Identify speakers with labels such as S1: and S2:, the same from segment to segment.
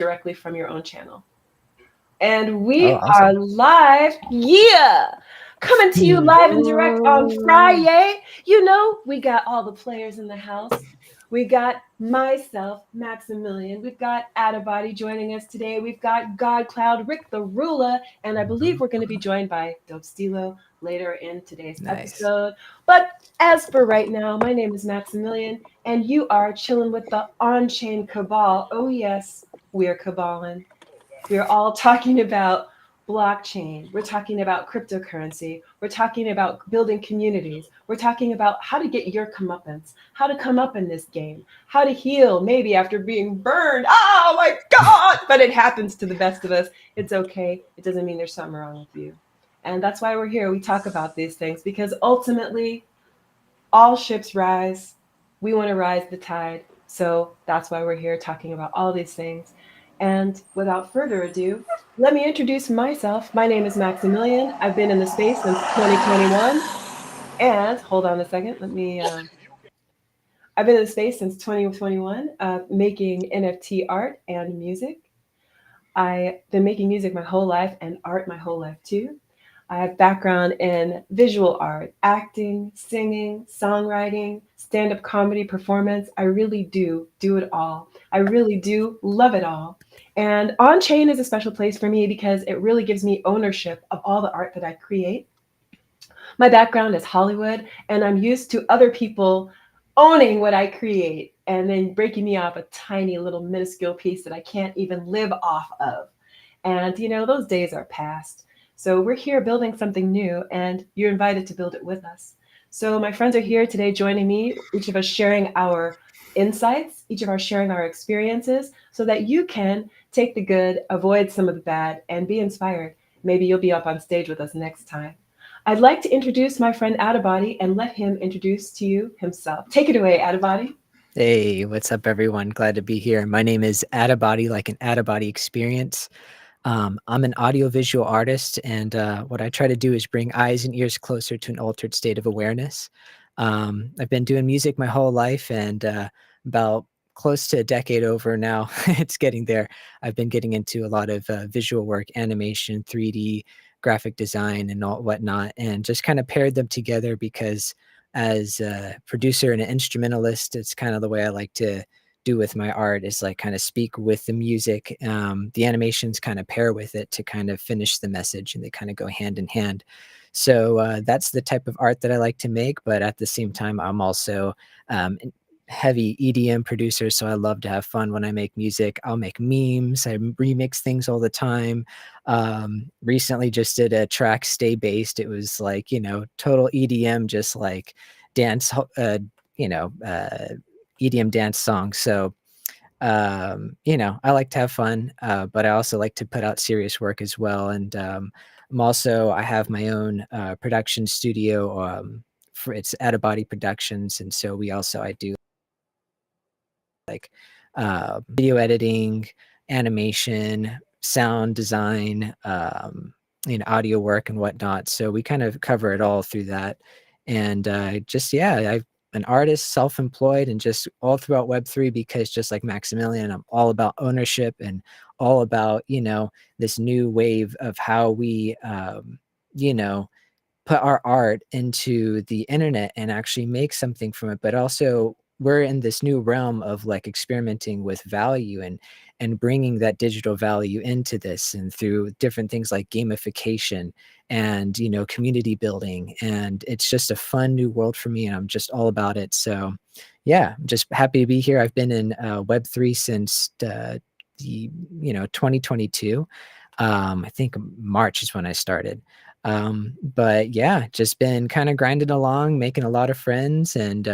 S1: directly from your own channel. And
S2: Oh,
S1: we are
S2: awesome.
S1: live. Yeah. Coming to you live and direct on
S2: Whoa.
S1: Friday. You know, we got all the players in the house. We got myself, Maximilian. We've got Adabody joining us today. We've got God Cloud, Rick the Ruler, and I believe we're going to be joined by Dope Stilo later in today's
S2: Nice.
S1: episode. But as for right now, my name is Maximilian, and you are chilling with the Onchain Cabal. Oh, yes, we're caballing. We're all talking about blockchain. We're talking about cryptocurrency. We're talking about building communities. We're talking about how to get your comeuppance, how to come up in this game, how to heal maybe after being burned. Oh my God! But it happens to the best of us. It's okay. It doesn't mean there's something wrong with you. And that's why we're here. We talk about these things because ultimately, all ships rise. We want to rise the tide. So that's why we're here talking about all these things. And without further ado, let me introduce myself. My name is Maximilian. I've been in the space since 2021. And hold on a second. I've been in the space since 2021, making NFT art and music. I've been making music my whole life and art my whole life too. I have background in visual art, acting, singing, songwriting, stand-up comedy performance. I really do it all. I really do love it all. And On-Chain is a special place for me because it really gives me ownership of all the art that I create. My background is Hollywood, and I'm used to other people owning what I create and then breaking me off a tiny little minuscule piece that I can't even live off of. And, those days are past. So we're here building something new, and you're invited to build it with us. So my friends are here today joining me, each of us sharing our insights, each of us sharing our experiences, so that you can take the good, avoid some of the bad, and be inspired. Maybe you'll be up on stage with us next time. I'd like to introduce my friend Adabody and let him introduce to you himself. Take it away, Adabody.
S2: Hey, what's up, everyone? Glad to be here. My name is Adabody, like an Adabody experience. I'm an audiovisual artist, and what I try to do is bring eyes and ears closer to an altered state of awareness. I've been doing music my whole life, and about close to a decade over now, it's getting there. I've been getting into a lot of visual work, animation, 3D, graphic design, and all whatnot, and just kind of paired them together because as a producer and an instrumentalist, it's kind of the way I like to do with my art is like kind of speak with the music. The animations kind of pair with it to kind of finish the message, and they kind of go hand in hand. So that's the type of art that I like to make. But at the same time, I'm also heavy EDM producer, so I love to have fun when I make music. I'll make memes, I remix things all the time. Recently just did a track Stay Based. It was like, total EDM, just like dance, you know, uh, EDM dance song. So, I like to have fun, but I also like to put out serious work as well. And I have my own production studio. For it's Body Productions, and so I do like video editing, animation, sound design, audio work and whatnot. So we kind of cover it all through that. And I'm an artist, self-employed, and just all throughout Web3 because just like Maximilian, I'm all about ownership and all about, this new wave of how we, you know, put our art into the internet and actually make something from it. But also we're in this new realm of like experimenting with value and bringing that digital value into this, and through different things like gamification and community building. And it's just a fun new world for me, and I'm just all about it. So yeah, I'm just happy to be here. I've been in Web3 since the 2022. I think March is when I started. But yeah, just been kind of grinding along, making a lot of friends, and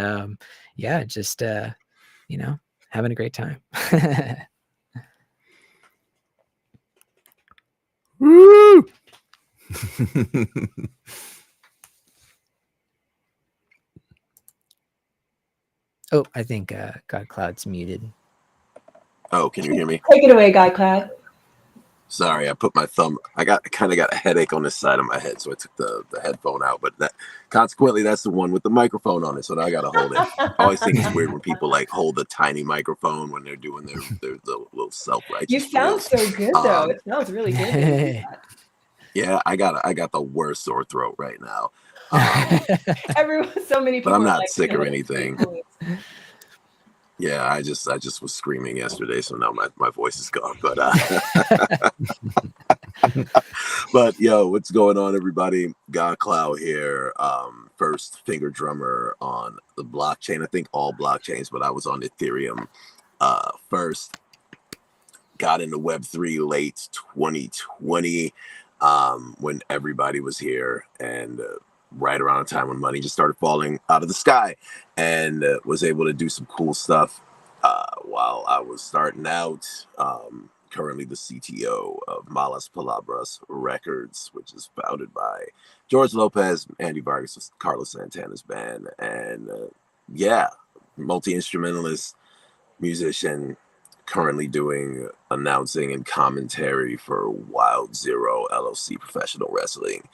S2: just having a great time.
S3: Woo!
S2: Oh, I think God Cloud's muted.
S3: Oh, can you hear me?
S1: Take it away, God Cloud.
S3: Sorry, I put my thumb. I kind of got a headache on this side of my head, so I took the headphone out. But consequently, that's the one with the microphone on it. So now I got to hold it. I always think it's weird when people like hold a tiny microphone when they're doing their little self
S1: You
S3: righteous
S1: sound
S3: spiels.
S1: so good though.
S3: Um,
S1: It sounds really good when you do that.
S3: yeah, I got the worst sore throat right now. Um,
S1: Everyone, so many
S3: but I'm
S1: people are
S3: not
S1: like
S3: sick or
S1: feeling it
S3: anything.
S1: equally.
S3: Yeah, I just was screaming yesterday, so now my voice is gone. But but yo, what's going on, everybody? God Cloud here. First finger drummer on the blockchain. I think all blockchains, but I was on Ethereum first. Got into Web3 late 2020 when everybody was here, and right around the time when money just started falling out of the sky, and was able to do some cool stuff while I was starting out. Currently the CTO of Malas Palabras Records, which is founded by George Lopez, Andy Vargas, Carlos Santana's band, and yeah, multi instrumentalist, musician, currently doing announcing and commentary for Wild Zero LLC Professional Wrestling,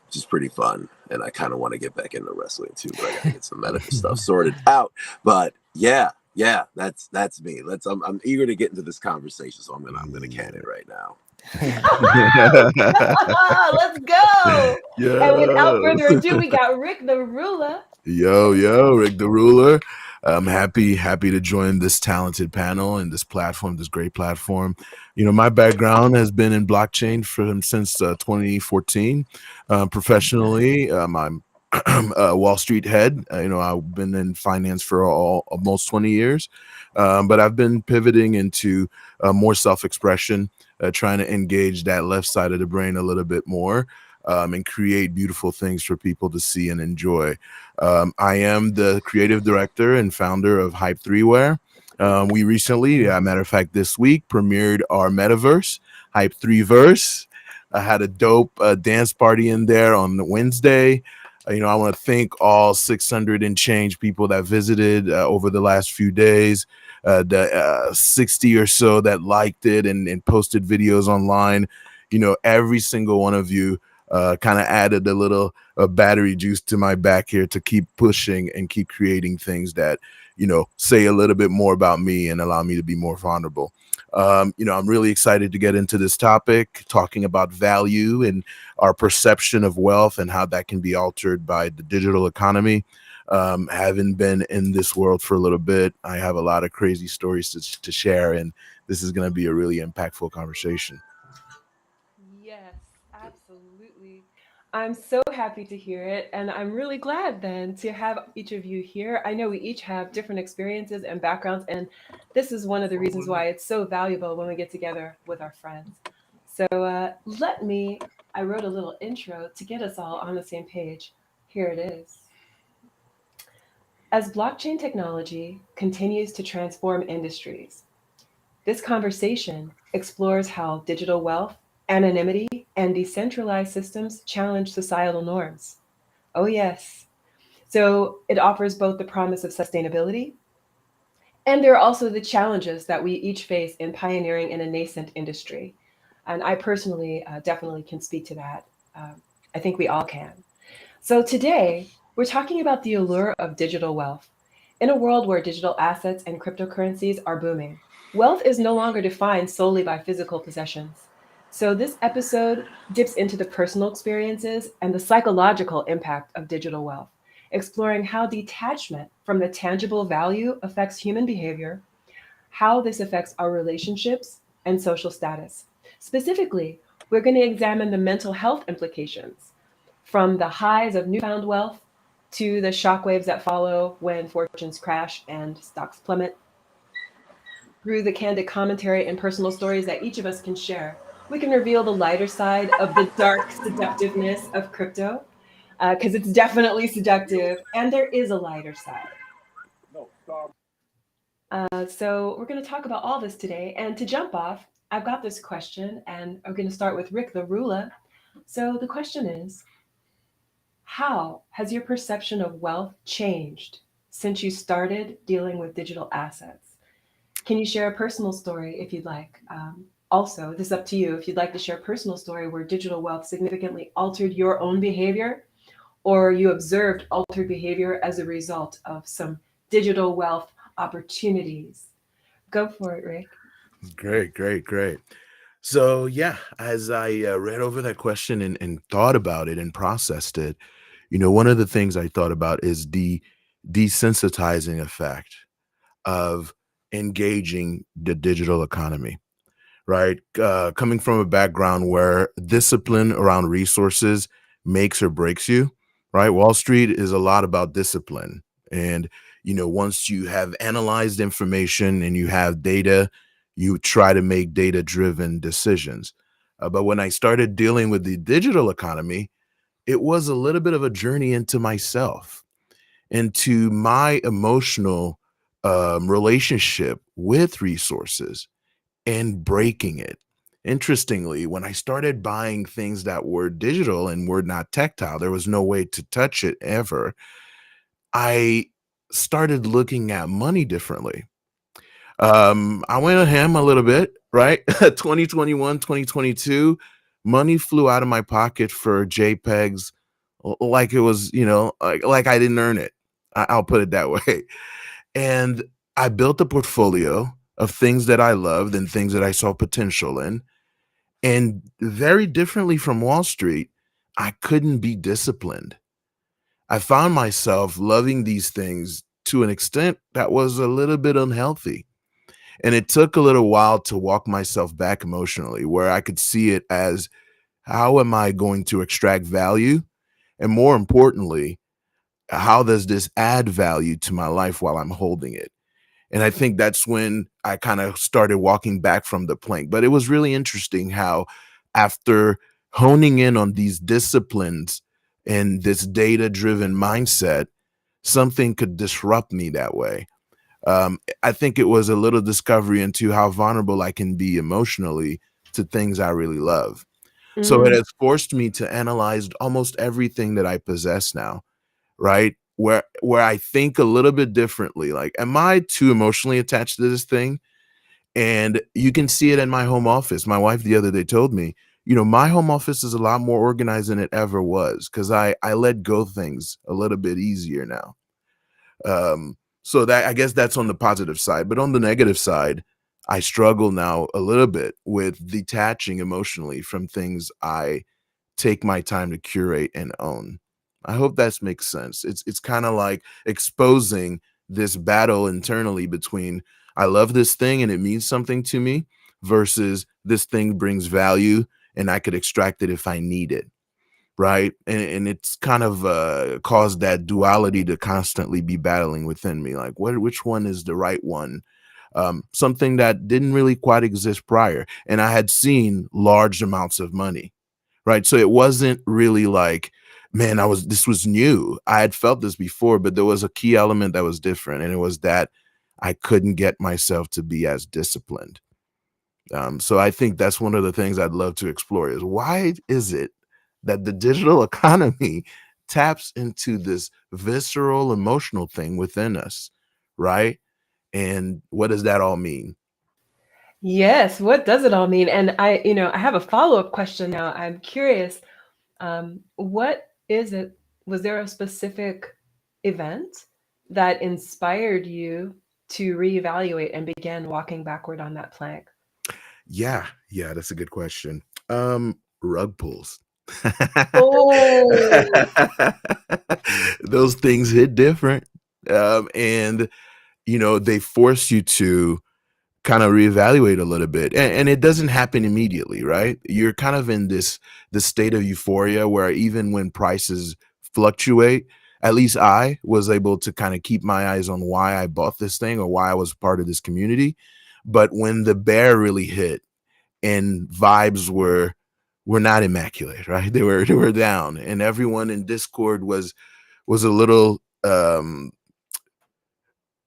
S3: which is pretty fun. And I kind of want to get back into wrestling too, but I got to get some medical stuff sorted out. But yeah, that's me. I'm eager to get into this conversation, so I'm gonna can it right now.
S1: Let's go. And without
S4: Yo,
S1: further ado, we got Rick the Ruler.
S4: yo, Rick the Ruler. I'm happy to join this talented panel and this platform, this great platform. My background has been in blockchain since 2014. Professionally, I'm a Wall Street head. I've been in finance for almost 20 years, but I've been pivoting into more self-expression, trying to engage that left side of the brain a little bit more. And create beautiful things for people to see and enjoy. I am the creative director and founder of Hype 3ware. We recently, matter of fact, this week premiered our metaverse, Hype 3 Verse. I had a dope dance party in there on the Wednesday. I want to thank all 600 and change people that visited over the last few days. The 60 or so that liked it and posted videos online. Every single one of you kind of added a little battery juice to my back here to keep pushing and keep creating things that say a little bit more about me and allow me to be more vulnerable. I'm really excited to get into this topic, talking about value and our perception of wealth and how that can be altered by the digital economy. Having been in this world for a little bit, I have a lot of crazy stories to share, and this is going to be a really impactful conversation.
S1: Yes, absolutely. I'm so happy to hear it. And I'm really glad then to have each of you here. I know we each have different experiences and backgrounds. And this is one of the reasons why it's so valuable when we get together with our friends. So I wrote a little intro to get us all on the same page. Here it is. As blockchain technology continues to transform industries, this conversation explores how digital wealth, anonymity, and decentralized systems challenge societal norms. Oh, yes. So it offers both the promise of sustainability, and there are also the challenges that we each face in pioneering in a nascent industry. And I personally definitely can speak to that. Um, I think we all can. So today, we're talking about the allure of digital wealth. In a world where digital assets and cryptocurrencies are booming, wealth is no longer defined solely by physical possessions. So this episode dips into the personal experiences and the psychological impact of digital wealth, exploring how detachment from the tangible value affects human behavior, how this affects our relationships and social status. Specifically, we're going to examine the mental health implications from the highs of newfound wealth to the shockwaves that follow when fortunes crash and stocks plummet, through the candid commentary and personal stories that each of us can share. We can reveal the lighter side of the dark seductiveness of crypto, because it's definitely seductive, and there is a lighter side. So we're going to talk about all this today. And to jump off, I've got this question, and I'm going to start with Rick the Ruler. So the question is, how has your perception of wealth changed since you started dealing with digital assets? Can you share a personal story if you'd like? Also, this is up to you if you'd like to share a personal story where digital wealth significantly altered your own behavior, or you observed altered behavior as a result of some digital wealth opportunities. Go for it, Rick.
S4: Great, great, great. So yeah, as I read over that question and thought about it and processed it, one of the things I thought about is the desensitizing effect of engaging the digital economy, right? Coming from a background where discipline around resources makes or breaks you, right? Wall Street is a lot about discipline. And, once you have analyzed information and you have data, you try to make data driven decisions. But when I started dealing with the digital economy, it was a little bit of a journey into myself, into my emotional relationship with resources and breaking it. Interestingly, when I started buying things that were digital and were not tactile, there was no way to touch it ever. I started looking at money differently. I went a ham a little bit, right? 2021, 2022, money flew out of my pocket for JPEGs like it was, like I didn't earn it. I'll put it that way. And I built a portfolio of things that I loved and things that I saw potential in. And very differently from Wall Street, I couldn't be disciplined. I found myself loving these things to an extent that was a little bit unhealthy. And it took a little while to walk myself back emotionally, where I could see it as, how am I going to extract value? And more importantly, how does this add value to my life while I'm holding it? And I think that's when I kind of started walking back from the plank. But it was really interesting how, after honing in on these disciplines and this data driven mindset, something could disrupt me that way. I think it was a little discovery into how vulnerable I can be emotionally to things I really love. So it
S1: Mm,
S4: has forced me to analyze almost everything that I possess now, right? Where I think a little bit differently. Like, am I too emotionally attached to this thing? And you can see it in my home office. My wife the other day told me, my home office is a lot more organized than it ever was, because I let go things a little bit easier now. So that, I guess, that's on the positive side. But on the negative side, I struggle now a little bit with detaching emotionally from things I take my time to curate and own. I hope that makes sense. It's kind of like exposing this battle internally between, I love this thing and it means something to me, versus this thing brings value and I could extract it if I need it. Right. And it's kind of caused that duality to constantly be battling within me. Like, which one is the right one? Something that didn't really quite exist prior. And I had seen large amounts of money. Right. So it wasn't really like, man, this was new. I had felt this before, but there was a key element that was different. And it was that I couldn't get myself to be as disciplined. So I think that's one of the things I'd love to explore, is, why is it that the digital economy taps into this visceral emotional thing within us, right? And what does that all mean?
S1: yes, what does it all mean? And I have a follow-up question now. I'm curious, what is it? Was there a specific event that inspired you to reevaluate and begin walking backward on that plank?
S4: Yeah, that's a good question. Rug pulls.
S1: Oh,
S4: Those things hit different. And they force you to kind of reevaluate a little bit, and it doesn't happen immediately, right? You're kind of in this state of euphoria where, even when prices fluctuate, at least I was able to kind of keep my eyes on why I bought this thing or why I was part of this community. But when the bear really hit and vibes were not immaculate, right? They were down, and everyone in Discord was a little,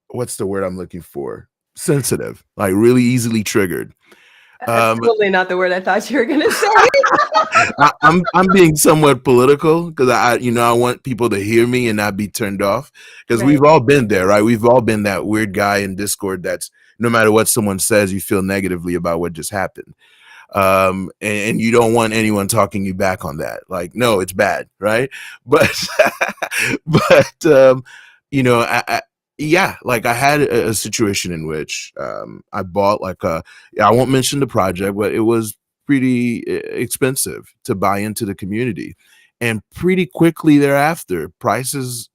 S4: what's the word I'm looking for? Sensitive, like really easily triggered.
S1: that's
S4: Um,
S1: totally not the word I thought you were going to say.
S4: I'm being somewhat political because I want people to hear me and not be turned off, because
S1: Right.
S4: we've all been there, right? We've all been that weird guy in Discord that's no matter what someone says, you feel negatively about what just happened. And you don't want anyone talking you back on that. Like, no, it's bad, right? But, but yeah, like I had a situation in which I bought like I won't mention the project, but it was pretty expensive to buy into the community, and pretty quickly thereafter, prices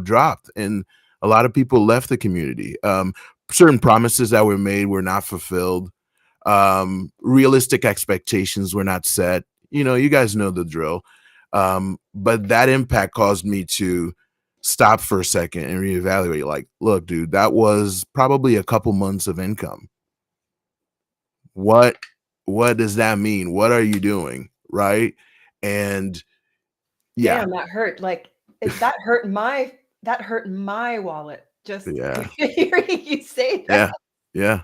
S4: dropped, and a lot of people left the community. Certain promises that were made were not fulfilled. Realistic expectations were not set. You guys know the drill. But that impact caused me to stop for a second and reevaluate. Like, look, dude, that was probably a couple months of income. What does that mean? What are you doing? Right? And yeah,
S1: Damn, that hurt. Like that hurt my wallet. Just
S4: yeah,
S1: hearing you say that.
S4: yeah, yeah.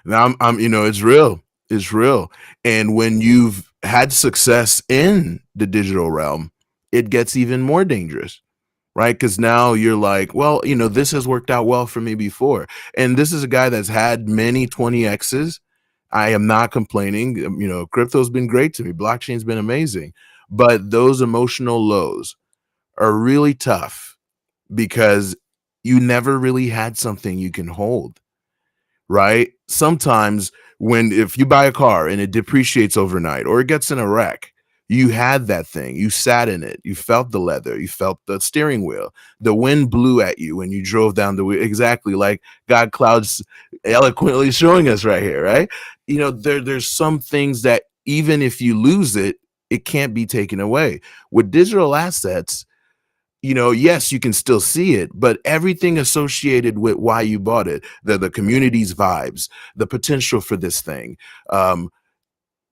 S4: Now I'm it's real. It's real. And when you've had success in the digital realm, it gets even more dangerous, right? Because now you're like, well, this has worked out well for me before. And this is a guy that's had many 20X's. I am not complaining. Crypto's been great to me. Blockchain's been amazing. But those emotional lows are really tough because you never really had something you can hold, right? Sometimes if you buy a car and it depreciates overnight or it gets in a wreck, you had that thing, you sat in it, you felt the leather, you felt the steering wheel, the wind blew at you when you drove down the wheel, exactly like God Cloud's eloquently showing us right here, right? There's some things that even if you lose it, it can't be taken away. With digital assets, yes, you can still see it, but everything associated with why you bought it, the community's vibes, the potential for this thing,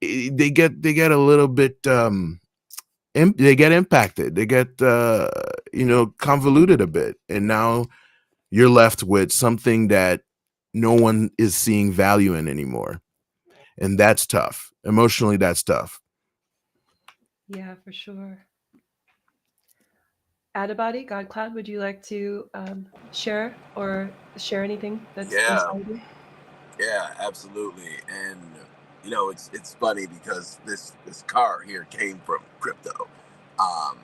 S4: they get a little bit, they get impacted, they get, convoluted a bit, and now you're left with something that no one is seeing value in anymore, and that's tough. Emotionally, that's tough.
S1: Yeah, for sure. Adabody, God Cloud, would you like to share anything that's
S3: Yeah,
S1: inspired you?
S3: yeah, absolutely. And it's funny because this car here came from crypto. Um,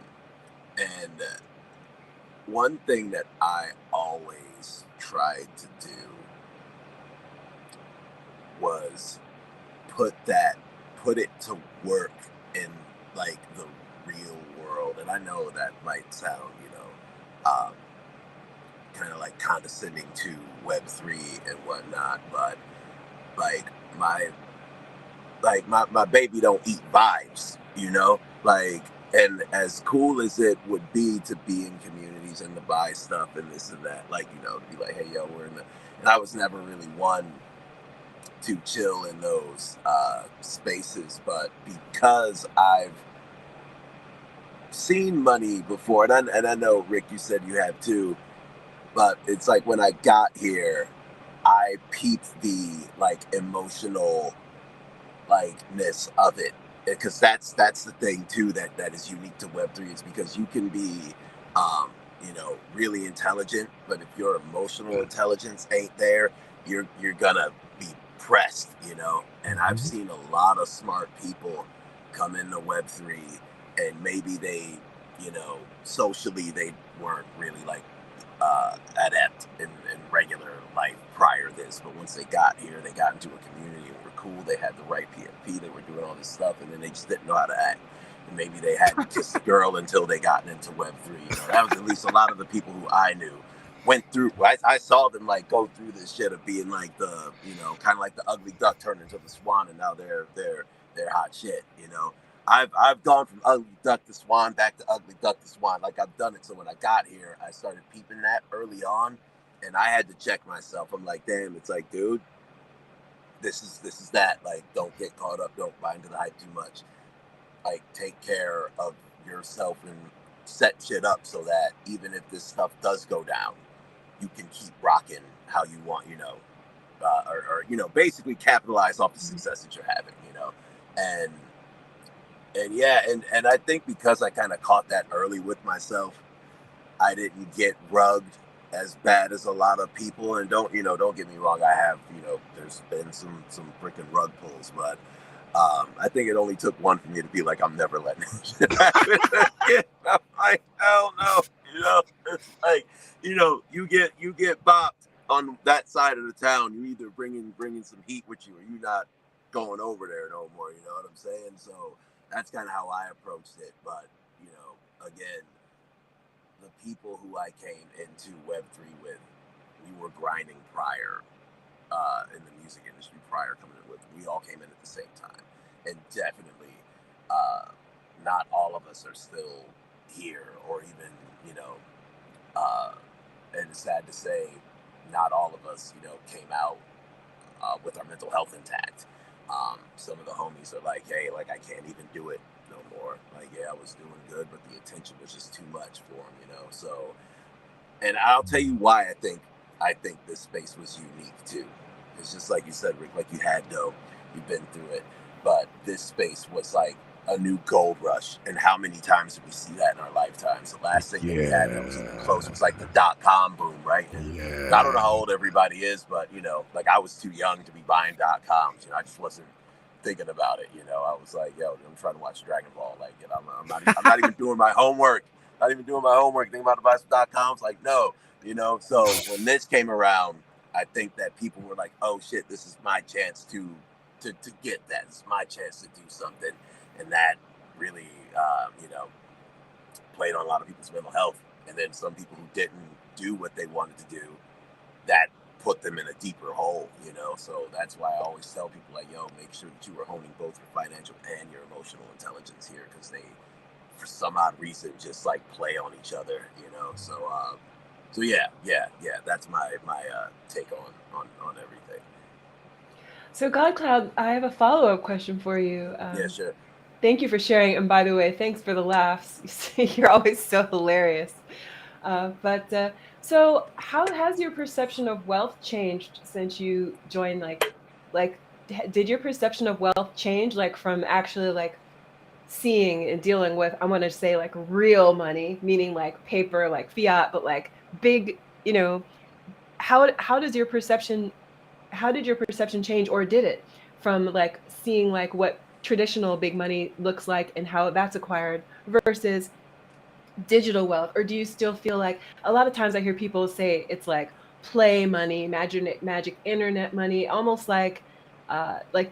S3: and one thing that I always tried to do was put that put it to work in like the real world. And I know that might sound, kind of like condescending to Web3 and whatnot, but like my my baby don't eat vibes, like, and as cool as it would be to be in communities and to buy stuff and this and that, like, to be like, hey, yo, we're in the, and I was never really one to chill in those spaces, but because I've seen money before, and I know, Rick, you said you have too, but it's like when I got here, I peeped the like emotional likeness of it, because that's the thing too that is unique to Web3, is because you can be really intelligent, but if your emotional intelligence ain't there, you're gonna be pressed, and I've seen a lot of smart people come into Web3, and maybe they, socially they weren't really like adept in regular life prior to this, but once they got here, they got into a community and were cool. They had the right PFP. They were doing all this stuff, and then they just didn't know how to act. And maybe they hadn't kissed a girl until they got into Web3. That was at least a lot of the people who I knew went through. I saw them like go through this shit of being like the, kind of like the ugly duck turned into the swan, and now they're hot shit. I've gone from ugly duck to swan back to ugly duck to swan. Like, I've done it. So when I got here, I started peeping that early on, and I had to check myself. I'm like, damn, it's like, dude, this is that. Like, don't get caught up. Don't buy into the hype too much. Like, take care of yourself and set shit up so that even if this stuff does go down, you can keep rocking how you want, or basically capitalize off the success that you're having, and yeah, and I think because I kind of caught that early with myself, I didn't get rugged as bad as a lot of people. And don't get me wrong, I have, there's been some freaking rug pulls, but I think it only took one for me to be like, I'm never letting this shit happen again. I'm like, hell no. It's like, you get bopped on that side of the town. You either bringing some heat with you, or you not going over there no more. You know what I'm saying? So that's kind of how I approached it. But again, the people who I came into Web3 with, we were grinding prior in the music industry prior coming in with. We all came in at the same time, and definitely not all of us are still here, or even and it's sad to say, not all of us came out with our mental health intact. Some of the homies are like, hey, like I can't even do it no more. Like, yeah, I was doing good, but the attention was just too much for them, So, and I'll tell you why I think this space was unique too. It's just like you said, Rick, like you had dope, you've been through it, but this space was like a new gold rush. And how many times did we see that in our lifetimes? The last thing that we had that was even close was like the .com boom, right? And I don't know how old everybody is, but like I was too young to be buying .coms. I just wasn't thinking about it. I was like, yo, I'm trying to watch Dragon Ball. Like, I'm not even doing my homework. Thinking about to buy some .coms. Like, no. So when this came around, I think that people were like, oh shit, this is my chance to get that. This is my chance to do something. And that really, played on a lot of people's mental health. And then some people who didn't do what they wanted to do, that put them in a deeper hole, So that's why I always tell people, like, yo, make sure that you are honing both your financial and your emotional intelligence here, because they, for some odd reason, just like play on each other, So yeah, that's my take on everything.
S1: So God Cloud, I have a follow-up question for you.
S3: Yeah, sure.
S1: Thank you for sharing. And by the way, thanks for the laughs. You're always so hilarious. So how has your perception of wealth changed since you joined? Did your perception of wealth change, like from actually like seeing and dealing with, I want to say like real money, meaning like paper, like fiat, but like big, how does your perception, how did your perception change, or did it, from like seeing like what traditional big money looks like and how that's acquired versus digital wealth? Or do you still feel like, a lot of times I hear people say it's like play money, magic internet money, almost like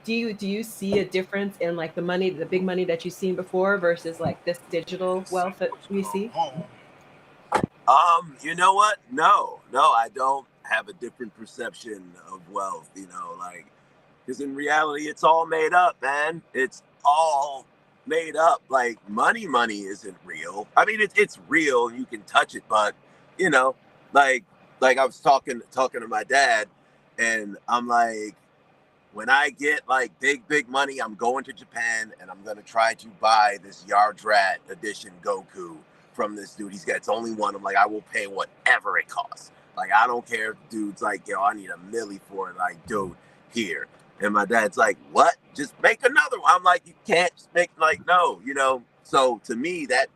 S1: do you see a difference in like the big money that you've seen before versus like this digital wealth that we see?
S3: You know what? No, I don't have a different perception of wealth, like, because in reality, it's all made up, man. It's all made up. Like, money isn't real. I mean, it's real and you can touch it, but, like I was talking to my dad, and I'm like, when I get like big money, I'm going to Japan and I'm gonna try to buy this Yard Rat edition Goku from this dude. It's only one. I'm like, I will pay whatever it costs. Like, I don't care if the dude's like, yo, I need $1 million for it. Like, dude, here. And my dad's like, what? Just make another one. I'm like, you can't just make, like, no, So to me, that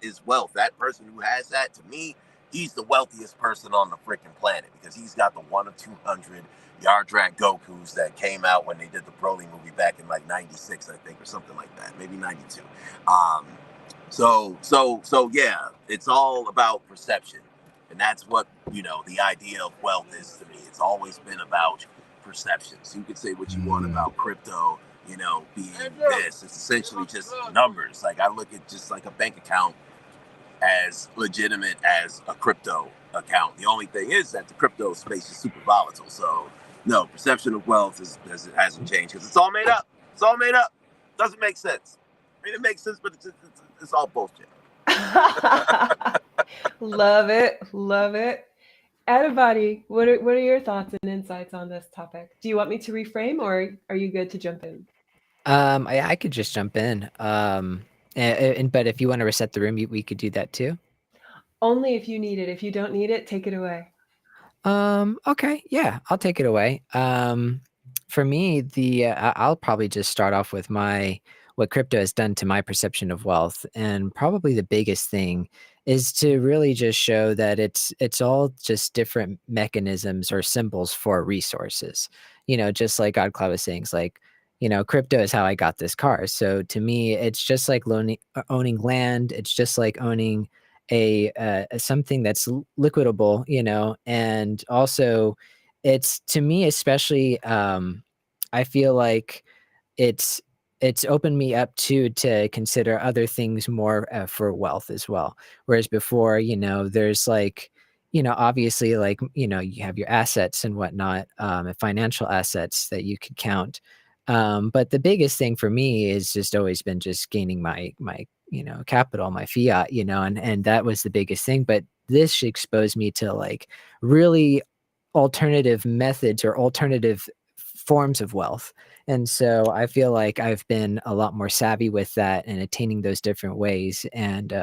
S3: is wealth. That person who has that, to me, he's the wealthiest person on the freaking planet, because he's got the 1 of 200 Yard Rat Gokus that came out when they did the Broly movie back in like 96, I think, or something like that, maybe 92. So yeah, it's all about perception. And that's what, the idea of wealth is to me. It's always been about perception. So you could say what you want about crypto, being this. It's essentially just numbers. Like, I look at just like a bank account as legitimate as a crypto account. The only thing is that the crypto space is super volatile. So no, perception of wealth hasn't changed, because it's all made up. It's all made up. Doesn't make sense. I mean, it makes sense, but it's all bullshit.
S1: Love it. Adibody, what are your thoughts and insights on this topic? Do you want me to reframe, or are you good to jump in?
S2: I could just jump in. But if you want to reset the room, we could do that too.
S1: Only if you need it. If you don't need it, take it away.
S2: Okay, yeah, I'll take it away. For me, I'll probably just start off with what crypto has done to my perception of wealth, and probably the biggest thing is to really just show that it's all just different mechanisms or symbols for resources. Just like God Cloud was saying, it's like, crypto is how I got this car. So to me, it's just like owning land. It's just like owning something that's liquidable, and also it's, to me especially, I feel like it's it's opened me up to consider other things more, for wealth as well. Whereas before, there's like, obviously, like, you have your assets and whatnot, and financial assets that you could count. But the biggest thing for me is just always been just gaining my capital, my fiat, and that was the biggest thing. But this exposed me to like really alternative methods or alternative forms of wealth. And so I feel like I've been a lot more savvy with that and attaining those different ways. And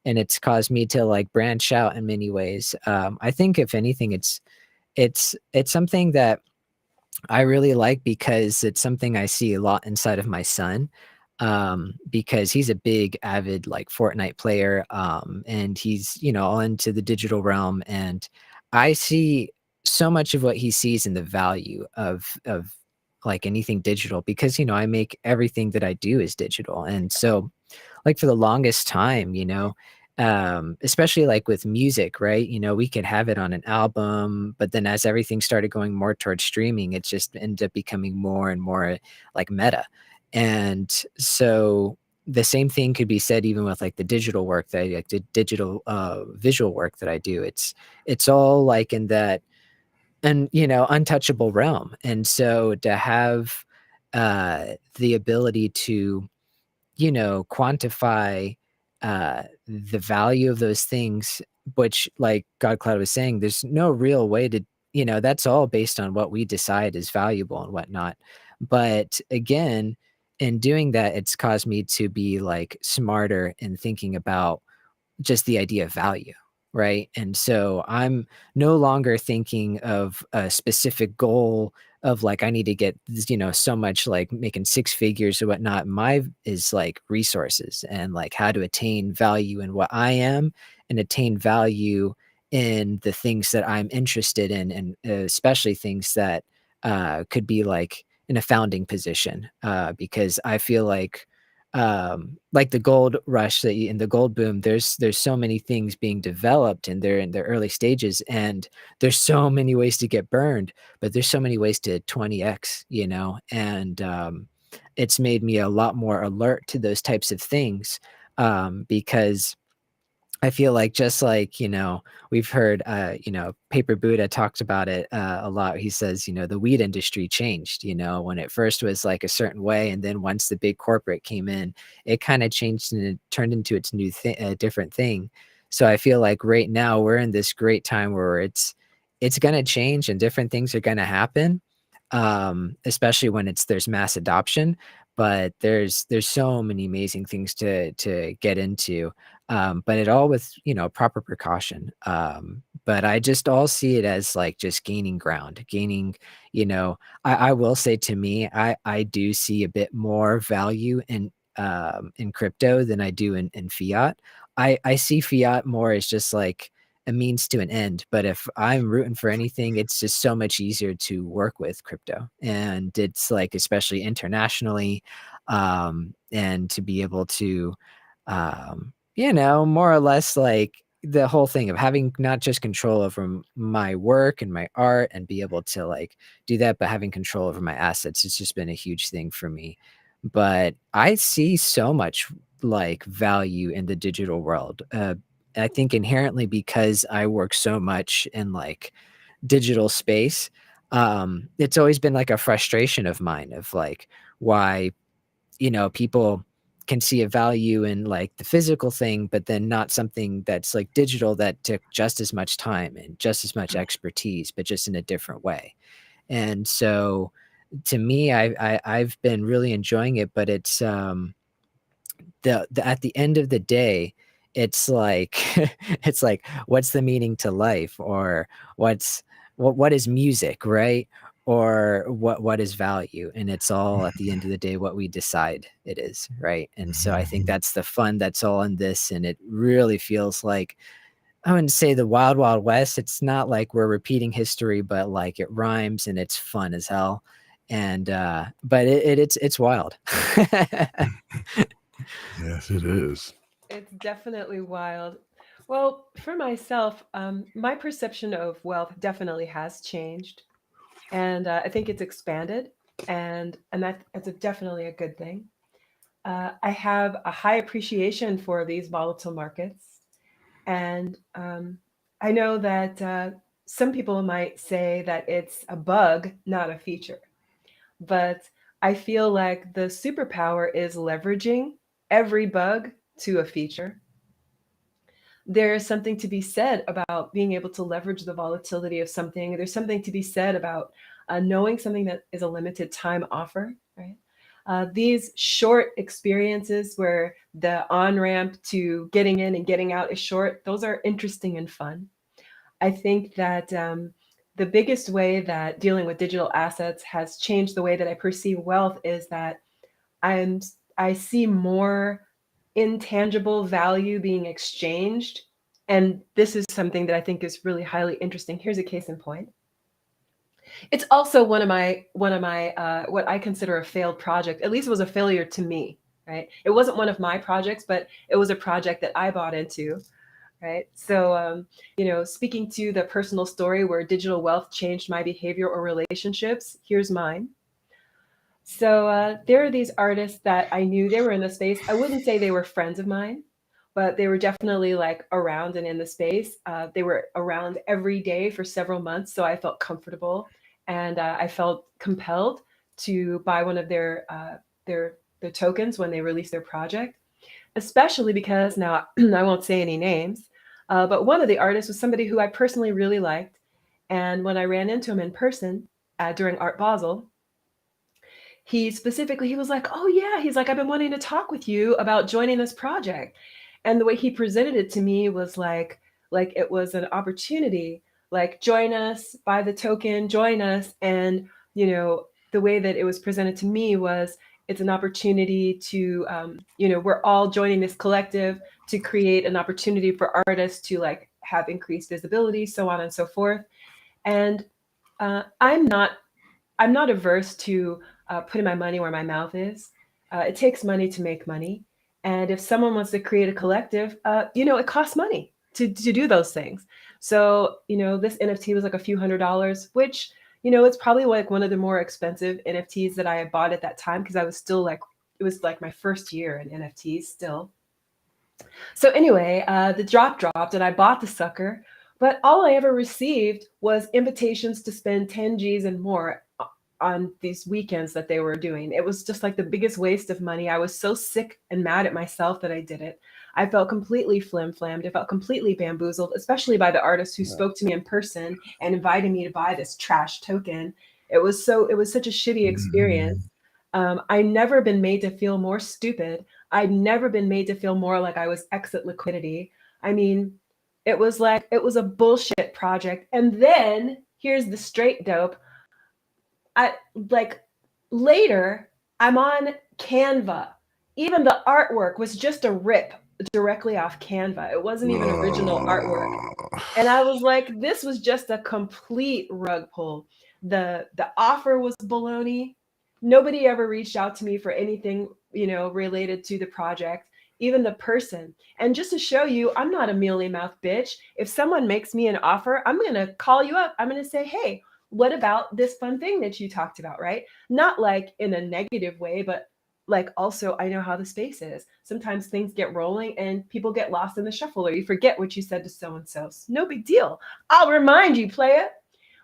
S2: it's caused me to like branch out in many ways. I think if anything, it's something that I really like because it's something I see a lot inside of my son, because he's a big avid like Fortnite player, and he's all into the digital realm, and I see so much of what he sees in the value of like anything digital, because I make everything that I do is digital. And so like for the longest time, especially like with music, right? We could have it on an album, but then as everything started going more towards streaming, it just ended up becoming more and more like meta. And so the same thing could be said even with like the digital work that like the digital visual work that I do. It's all like in that, and untouchable realm. And so to have the ability to quantify the value of those things, which, like God Cloud was saying, there's no real way to, that's all based on what we decide is valuable and whatnot. But again, in doing that, it's caused me to be like smarter in thinking about just the idea of value, right? And so I'm no longer thinking of a specific goal of like I need to get so much, like making six figures or whatnot. My is like resources and like how to attain value in what I am and attain value in the things that I'm interested in, and especially things that could be like in a founding position, because I feel like the gold rush in the gold boom, there's so many things being developed and they're in their early stages, and there's so many ways to get burned, but there's so many ways to 20x, and it's made me a lot more alert to those types of things, because I feel like just like, we've heard, Paper Buddha talked about it a lot. He says, the weed industry changed, when it first was like a certain way. And then once the big corporate came in, it kind of changed and it turned into its new thing, a different thing. So I feel like right now we're in this great time where it's going to change and different things are going to happen, especially when there's mass adoption. But there's so many amazing things to get into, but it all with proper precaution. But I just all see it as like just gaining ground, gaining. I will say, to me, I do see a bit more value in crypto than I do in fiat. I see fiat more as just like a means to an end. But if I'm rooting for anything, it's just so much easier to work with crypto. And it's like, especially internationally, and to be able to, more or less like the whole thing of having not just control over my work and my art and be able to like do that, but having control over my assets. It's just been a huge thing for me. But I see so much like value in the digital world. I think inherently because I work so much in like digital space, it's always been like a frustration of mine of like why, people can see a value in like the physical thing, but then not something that's like digital that took just as much time and just as much expertise, but just in a different way. And so to me, I've been really enjoying it, but it's the at the end of the day, it's like it's like, what's the meaning to life? Or what is music, right? or what is value, and it's all at the end of the day what we decide it is, right? And so I think that's the fun that's all in this, and it really feels like, I wouldn't say the wild wild west. It's not like we're repeating history, but like it rhymes and it's fun as hell. And but it's wild.
S4: Yes, it is.
S1: It's definitely wild. Well, for myself, my perception of wealth definitely has changed, and I think it's expanded, and that's definitely a good thing. I have a high appreciation for these volatile markets, and I know that some people might say that it's a bug, not a feature, but I feel like the superpower is leveraging every bug to a feature. There is something to be said about being able to leverage the volatility of something. There's something to be said about knowing something that is a limited time offer, right? These short experiences where the on ramp to getting in and getting out is short, those are interesting and fun. I think that the biggest way that dealing with digital assets has changed the way that I perceive wealth is that I'm I see more intangible value being exchanged. And this is something that I think is really highly interesting. Here's a case in point. It's also one of my what I consider a failed project. At least it was a failure to me, right? It wasn't one of my projects, but it was a project that I bought into, right? So, speaking to the personal story where digital wealth changed my behavior or relationships, here's mine. So there are these artists that I knew they were in the space. I wouldn't say they were friends of mine, but they were definitely like around and in the space. They were around every day for several months, so I felt comfortable and I felt compelled to buy one of their tokens when they released their project. Especially because now I won't say any names, but one of the artists was somebody who I personally really liked, and when I ran into him in person during Art Basel, he was like, "Oh yeah," he's like, "I've been wanting to talk with you about joining this project." And the way he presented it to me was like it was an opportunity, like join us, buy the token, join us. And the way that it was presented to me was it's an opportunity to we're all joining this collective to create an opportunity for artists to like have increased visibility, so on and so forth. And I'm not averse to putting my money where my mouth is. It takes money to make money. And if someone wants to create a collective, it costs money to do those things. So, this NFT was like a few $100s, which, it's probably like one of the more expensive NFTs that I had bought at that time because I was still like, it was like my first year in NFTs still. So anyway, the drop dropped and I bought the sucker, but all I ever received was invitations to spend 10 G's and more on these weekends that they were doing. It was just like the biggest waste of money. I was so sick and mad at myself that I did it. I felt completely flim-flammed. I felt completely bamboozled, especially by the artist who spoke to me in person and invited me to buy this trash token. It was such a shitty experience.
S4: Mhm.
S1: I never been made to feel more stupid. I'd never been made to feel more like I was exit liquidity. I mean, it was a bullshit project. And then here's the straight dope. I like later I'm on Canva. Even the artwork was just a rip directly off Canva. It wasn't even original artwork. And I was like, this was just a complete rug pull. The offer was baloney. Nobody ever reached out to me for anything, related to the project, even the person. And just to show you, I'm not a mealy mouth bitch. If someone makes me an offer, I'm gonna call you up. I'm gonna say, hey, what about this fun thing that you talked about, right? Not like in a negative way, but like also I know how the space is. Sometimes things get rolling and people get lost in the shuffle or you forget what you said to so and so. No big deal. I'll remind you, player.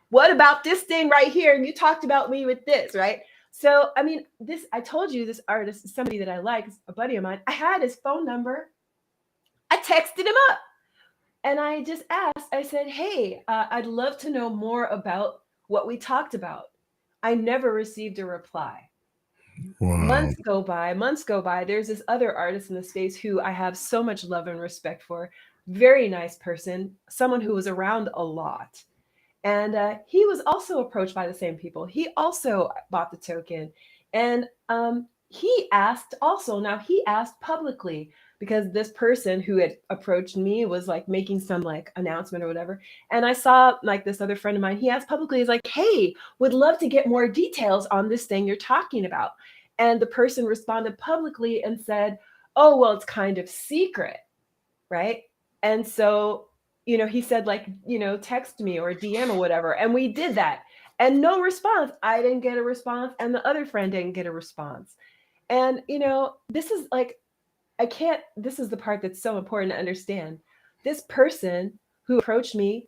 S1: What about this thing right here? And you talked about me with this, right? So, I mean, I told you this artist is somebody that I like, a buddy of mine. I had his phone number. I texted him up and I just asked, I said, hey, I'd love to know more about what we talked about. I never received a reply.
S4: Wow.
S1: Months go by. There's this other artist in the space who I have so much love and respect for. Very nice person, someone who was around a lot. And he was also approached by the same people. He also bought the token. And he asked also, now he asked publicly because this person who had approached me was like making some like announcement or whatever. And I saw like this other friend of mine, he asked publicly, he's like, hey, would love to get more details on this thing you're talking about. And the person responded publicly and said, oh, well, it's kind of secret, right? And so, he said, like, text me or DM or whatever. And we did that. And no response. I didn't get a response. And the other friend didn't get a response. And, this is like, this is the part that's so important to understand. This person who approached me,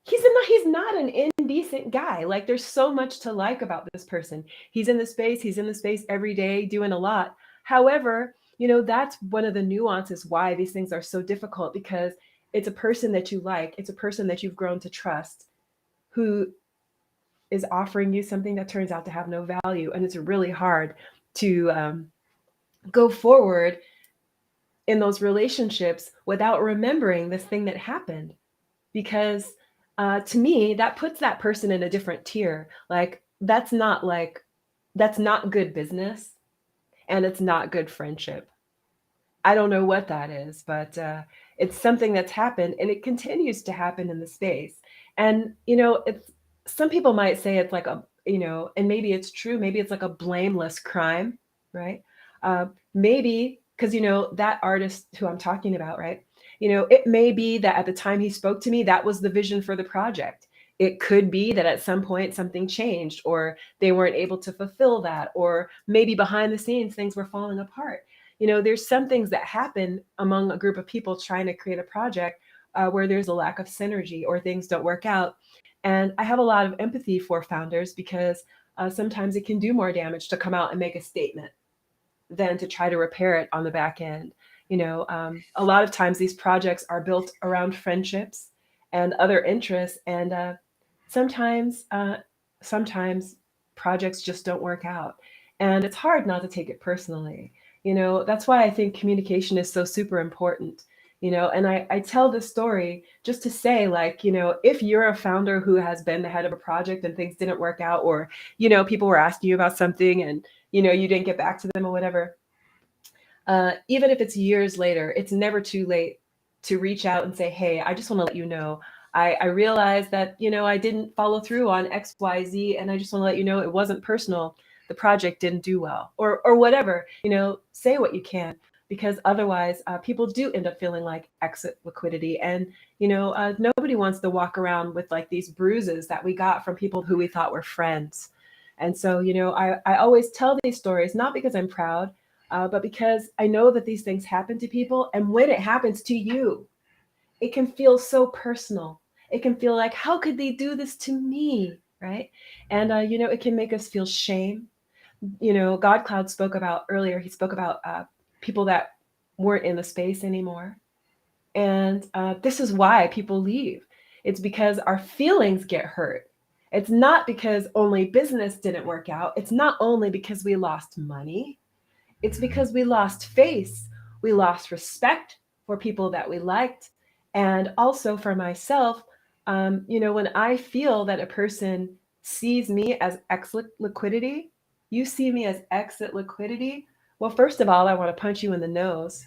S1: he's not an indecent guy. Like there's so much to like about this person. He's in the space every day doing a lot. However, that's one of the nuances why these things are so difficult, because it's a person that you like, it's a person that you've grown to trust, who is offering you something that turns out to have no value. And it's really hard to go forward in those relationships without remembering this thing that happened, because to me that puts that person in a different tier. That's not good business, and it's not good friendship. I don't know what that is, but it's something that's happened and it continues to happen in the space. And it's, some people might say it's like a, and maybe it's true, maybe it's like a blameless crime, right? Maybe because that artist who I'm talking about, right? It may be that at the time he spoke to me, that was the vision for the project. It could be that at some point something changed, or they weren't able to fulfill that, or maybe behind the scenes things were falling apart. There's some things that happen among a group of people trying to create a project where there's a lack of synergy or things don't work out. And I have a lot of empathy for founders, because sometimes it can do more damage to come out and make a statement than to try to repair it on the back end. A lot of times these projects are built around friendships and other interests, and sometimes sometimes projects just don't work out, and it's hard not to take it personally. That's why I think communication is so super important. And I tell this story just to say, like, if you're a founder who has been the head of a project and things didn't work out, or people were asking you about something and you didn't get back to them or whatever, even if it's years later, it's never too late to reach out and say, hey, I just want to let you know, I realized that, I didn't follow through on XYZ, and I just want to let you know it wasn't personal. The project didn't do well, or whatever. Say what you can, because otherwise people do end up feeling like exit liquidity. And, nobody wants to walk around with like these bruises that we got from people who we thought were friends. And so, I always tell these stories, not because I'm proud, but because I know that these things happen to people. And when it happens to you, it can feel so personal. It can feel like, how could they do this to me? Right. And, it can make us feel shame. God Cloud spoke about earlier, he spoke about people that weren't in the space anymore. And this is why people leave. It's because our feelings get hurt. It's not because only business didn't work out. It's not only because we lost money. It's because we lost face. We lost respect for people that we liked. And also for myself, when I feel that a person sees me as exit liquidity, you see me as exit liquidity. Well, first of all, I want to punch you in the nose,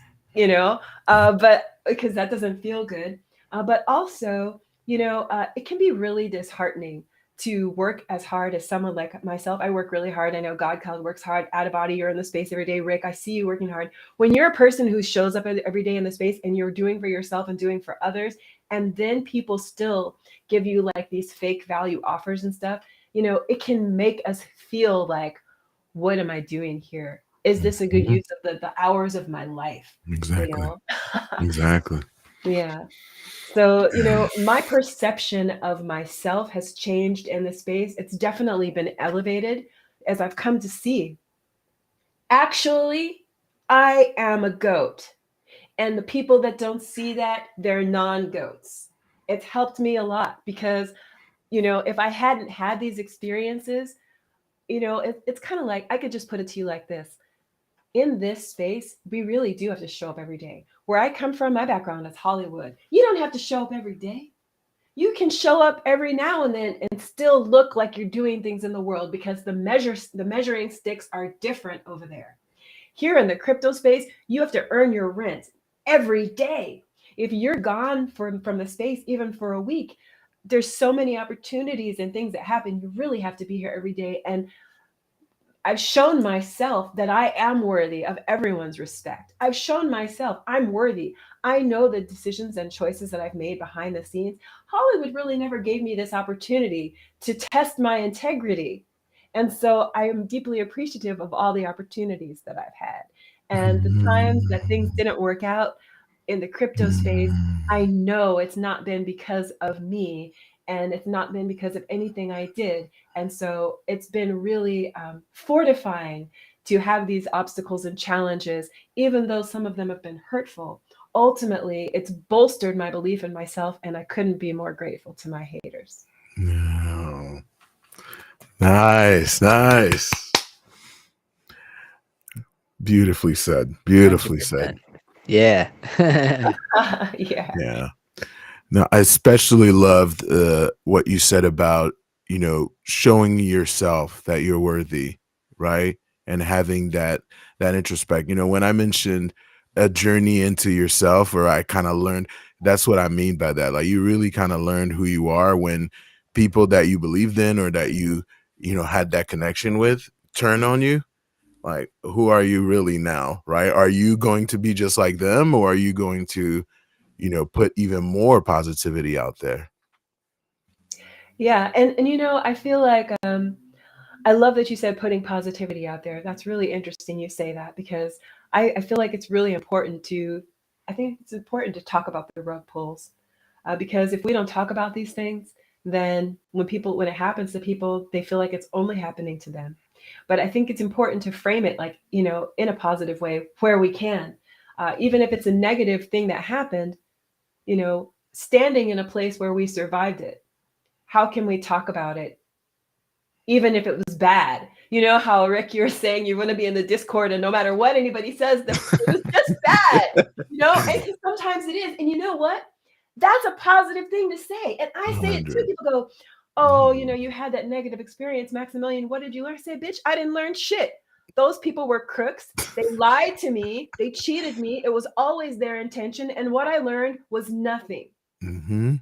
S1: but because that doesn't feel good. But also, it can be really disheartening to work as hard as someone like myself. I work really hard. I know God Cloud works hard. Out of body, you're in the space every day. Rick, I see you working hard. When you're a person who shows up every day in the space and you're doing for yourself and doing for others, and then people still give you like these fake value offers and stuff, it can make us feel like, what am I doing here? Is this a good use of the hours of my life?
S4: Exactly. Exactly.
S1: Yeah. So, my perception of myself has changed in this space. It's definitely been elevated as I've come to see. Actually, I am a goat. And the people that don't see that, they're non-goats. It's helped me a lot because, if I hadn't had these experiences, it's kind of like, I could just put it to you like this. In this space, we really do have to show up every day. Where I come from, my background is Hollywood. You don't have to show up every day. you can show up every now and then and still look like you're doing things in the world because the measuring sticks are different over there. Here in the crypto space, you have to earn your rent every day. If you're gone from the space even for a week, there's so many opportunities and things that happen. You really have to be here every day. And I've shown myself that I am worthy of everyone's respect. I've shown myself I'm worthy. I know the decisions and choices that I've made behind the scenes. Hollywood really never gave me this opportunity to test my integrity. And so I am deeply appreciative of all the opportunities that I've had. And the times that things
S4: Mm.
S1: didn't work out in the crypto space, I know it's not been because of me, and it's not been because of anything I did. And so it's been really fortifying to have these obstacles and challenges, even though some of them have been hurtful. Ultimately, it's bolstered my belief in myself, and I couldn't be more grateful to my haters.
S4: No. Nice, nice. Beautifully said. Beautifully said.
S2: 100%. Yeah.
S1: Yeah.
S4: Yeah. Now, I especially loved what you said about, showing yourself that you're worthy, right? And having that introspect. When I mentioned a journey into yourself, or I kind of learned, that's what I mean by that. Like, you really kind of learn who you are when people that you believed in, or that had that connection with, turn on you. Like, who are you really now, right? Are you going to be just like them, or are you going to put even more positivity out there?
S1: Yeah. And I feel like I love that you said putting positivity out there. That's really interesting you say that because I feel like it's really important to, I think it's important to talk about the rug pulls. Because if we don't talk about these things, then when it happens to people, they feel like it's only happening to them. But I think it's important to frame it like, in a positive way where we can. Even if it's a negative thing that happened, standing in a place where we survived it, how can we talk about it even if it was bad? You know how, Rick, you were saying you want to be in the Discord, and no matter what anybody says, it was just bad. And sometimes it is. And you know what? That's a positive thing to say. And I say it too.
S4: 100.
S1: People go, oh, you had that negative experience, Maximilian. What did you learn? I say, bitch, I didn't learn shit. Those people were crooks. They lied to me. They cheated me. It was always their intention. And what I learned was nothing.
S4: Mm-hmm.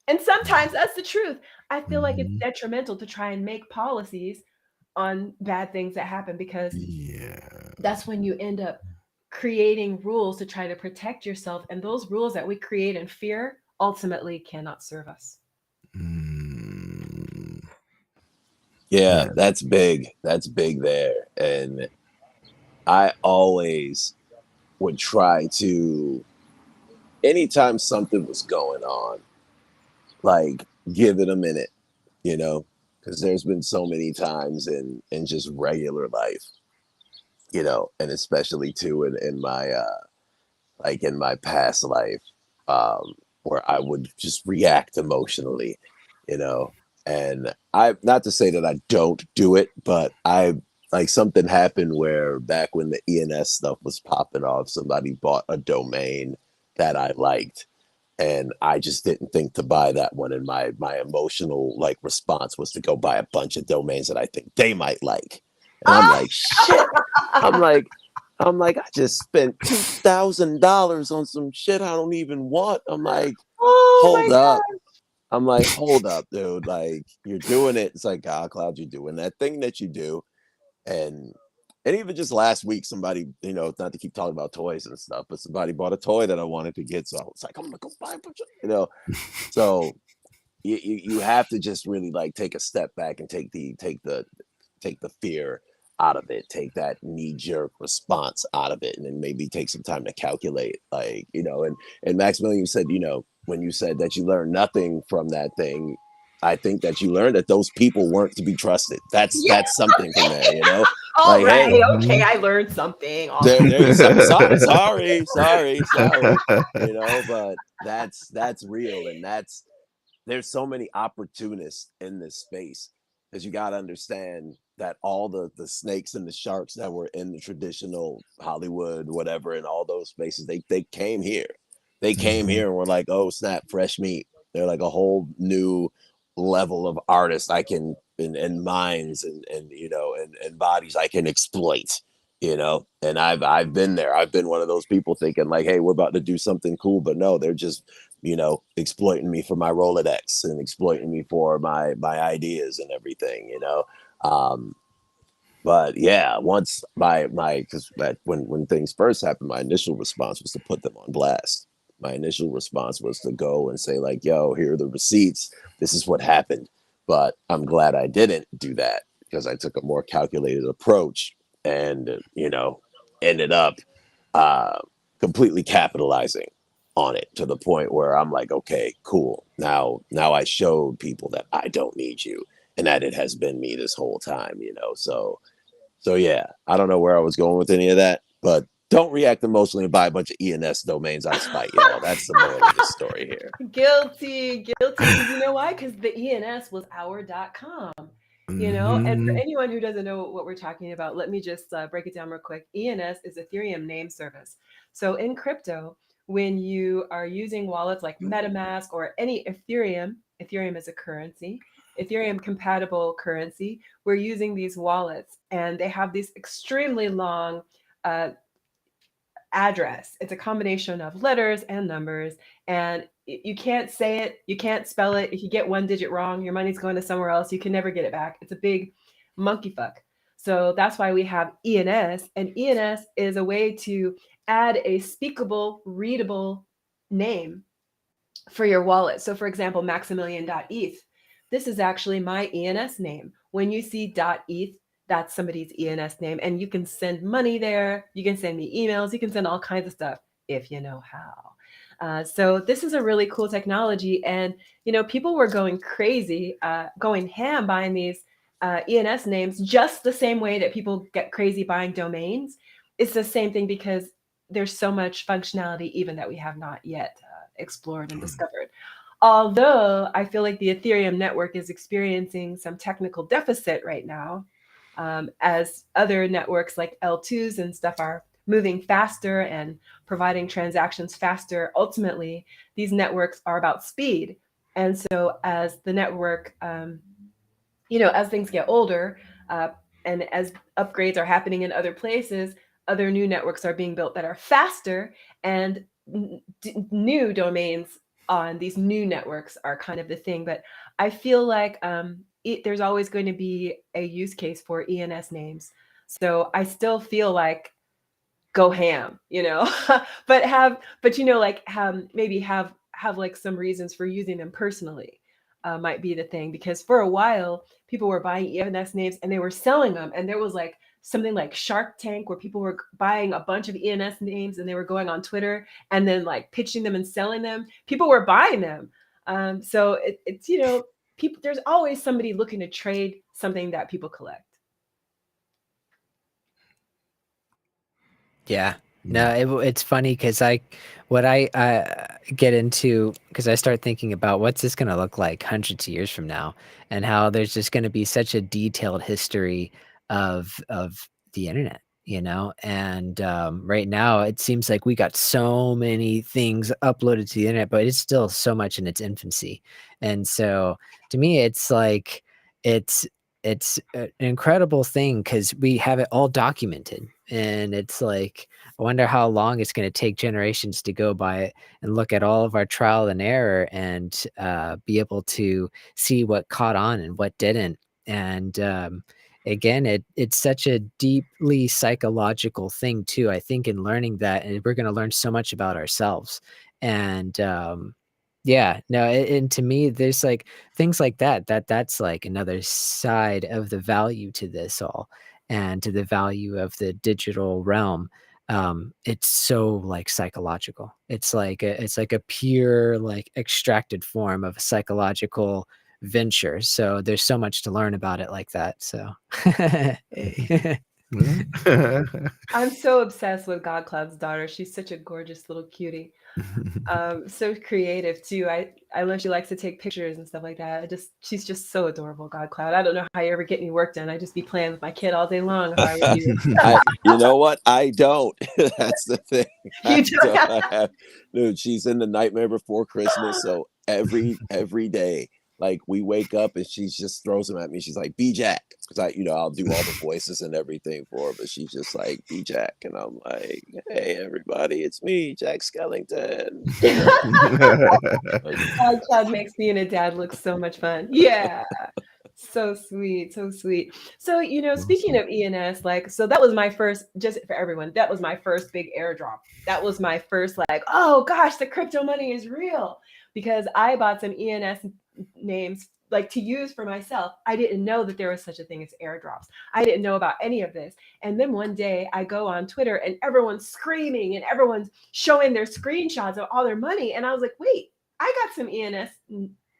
S1: And sometimes that's the truth. I feel like it's
S4: Mm-hmm.
S1: detrimental to try and make policies on bad things that happen because
S4: Yeah.
S1: that's when you end up creating rules to try to protect yourself. And those rules that we create in fear ultimately cannot serve us.
S4: Mm.
S3: Yeah,
S4: Yeah.
S3: that's big. That's big there. And I always would try to, anytime something was going on, like give it a minute, you know, because there's been so many times in just regular life, and especially too in my like in my past life, where I would just react emotionally, you know. And I, not to say that I don't do it, but I, like, something happened where back when the ENS stuff was popping off, somebody bought a domain that I liked, and I just didn't think to buy that one. And my emotional, like, response was to go buy a bunch of domains that I think they might like. And I'm like, shit. I'm like, I just spent $2,000 on some shit I don't even want. I'm like,
S1: Oh
S3: hold
S1: my
S3: up.
S1: God.
S3: I'm like, hold up, dude. Like, you're doing it. It's like, God, Cloud, you're doing that thing that you do. And even just last week, somebody, not to keep talking about toys and stuff, but somebody bought a toy that I wanted to get. So I was like, I'm gonna go buy a bunch of. So you have to just really, like, take a step back and take the fear out of it, take that knee-jerk response out of it, and then maybe take some time to calculate, like, and Maximilian, you said, when you said that you learned nothing from that thing, I think that you learned that those people weren't to be trusted. That's
S1: Yeah.
S3: something from there,
S1: All
S3: like,
S1: right.
S3: hey,
S1: Okay.
S4: Mhm.
S1: I learned something. All
S3: there
S1: right.
S3: there sorry, but that's real. And there's so many opportunists in this space, because you got to understand that all the snakes and the sharks that were in the traditional Hollywood, whatever, in all those spaces, they came here. They came
S4: Mhm.
S3: here and were like, oh snap, fresh meat. They're like a whole new level of artists I can and minds and you know and bodies I can exploit, you know. And I've been there. I've been one of those people thinking like, hey, we're about to do something cool, but no, they're just, you know, exploiting me for my Rolodex and exploiting me for my ideas and everything, you know. Um, but yeah, once my because when things first happened, my initial response was to put them on blast. My initial response was to go and say like, "Yo, here are the receipts. This is what happened." But I'm glad I didn't do that because I took a more calculated approach and you know ended up uh, completely capitalizing on it to the point where I'm like, okay, cool. Now I showed people that I don't need you and that it has been me this whole time, you know. So yeah, I don't know where I was going with any of that, but don't react emotionally and buy a bunch of ENS domains out of spite, y'all. That's the moral of this story here.
S1: Guilty, guilty. Because you know why? Because the ENS was our.com. You know, and for
S4: Mhm.
S1: anyone who doesn't know what we're talking about, let me just break it down real quick. ENS is Ethereum name service. So in crypto, when you are using wallets like MetaMask or any Ethereum is a currency, Ethereum compatible currency, we're using these wallets and they have these extremely long uh, address. It's a combination of letters and numbers, and you can't say it, you can't spell it. If you get one digit wrong, your money's going to somewhere else. You can never get it back. It's a big monkey fuck. So that's why we have ENS, and ENS is a way to add a speakable, readable name for your wallet. So, for example, Maximilian.eth. This is actually my ENS name. When you see .eth, that's somebody's ENS name, and you can send money there. You can send me emails. You can send all kinds of stuff if you know how. So this is a really cool technology, and you know people were going crazy, going ham buying these ENS names, just the same way that people get crazy buying domains. It's the same thing because there's so much functionality even that we have not yet explored and discovered. Although I feel like the Ethereum network is experiencing some technical deficit right now, as other networks like L2s and stuff are moving faster and providing transactions faster. Ultimately, these networks are about speed. And so, as the network, you know, as things get older, and as upgrades are happening in other places, other new networks are being built that are faster, and new domains on these new networks are kind of the thing. But I feel like there's always going to be a use case for ENS names. So I still feel like go ham, you know, but you know, like maybe have like some reasons for using them personally, might be the thing, because for a while people were buying ENS names and they were selling them, and there was like something like Shark Tank where people were buying a bunch of ENS names and they were going on Twitter and then like pitching them and selling them. People were buying them. So it's, you know, people, there's always somebody looking to trade something that people collect.
S2: Yeah. No, it's funny because what I get into, because I start thinking about what's this going to look like hundreds of years from now, and how there's just going to be such a detailed history of the internet, you know. And right now, it seems like we got so many things uploaded to the internet, but it's still so much in its infancy. And so, to me, it's like it's an incredible thing because we have it all documented, and it's like I wonder how long it's going to take generations to go by it and look at all of our trial and error and be able to see what caught on and what didn't. And again, it's such a deeply psychological thing too. I think in learning that, and we're going to learn so much about ourselves. And yeah, no, and to me, there's like things like that's like another side of the value to this all, and to the value of the digital realm. It's so like psychological. It's like a pure like extracted form of a psychological venture. So there's so much to learn about it like that. So
S4: Mhm.
S1: I'm so obsessed with God Cloud's daughter. She's such a gorgeous little cutie. So creative too. I love she likes to take pictures and stuff like that. She's just so adorable, God Cloud. I don't know how you ever get any work done. I just be playing with my kid all day long if I were you.
S3: You know what? I don't. That's the thing. I
S1: You
S3: don't.
S1: don't.
S3: I have, dude. She's in the Nightmare Before Christmas, so every day, like we wake up and she just throws them at me. She's like, "Be Jack," because I'll do all the voices and everything for her, but she's just like, "Be Jack," and I'm like, "Hey, everybody, it's me, Jack Skellington." Like,
S1: God Cloud makes being a dad look so much fun. Yeah. So sweet, so sweet. So, speaking
S4: Awesome.
S1: of ENS, like, so that was my first, just for everyone, that was my first big airdrop. That was my first, like, oh gosh, the crypto money is real. Because I bought some ENS names, like, to use for myself. I didn't know that there was such a thing as airdrops. I didn't know about any of this. And then one day I go on Twitter and everyone's screaming and everyone's showing their screenshots of all their money. And I was like, wait, I got some ENS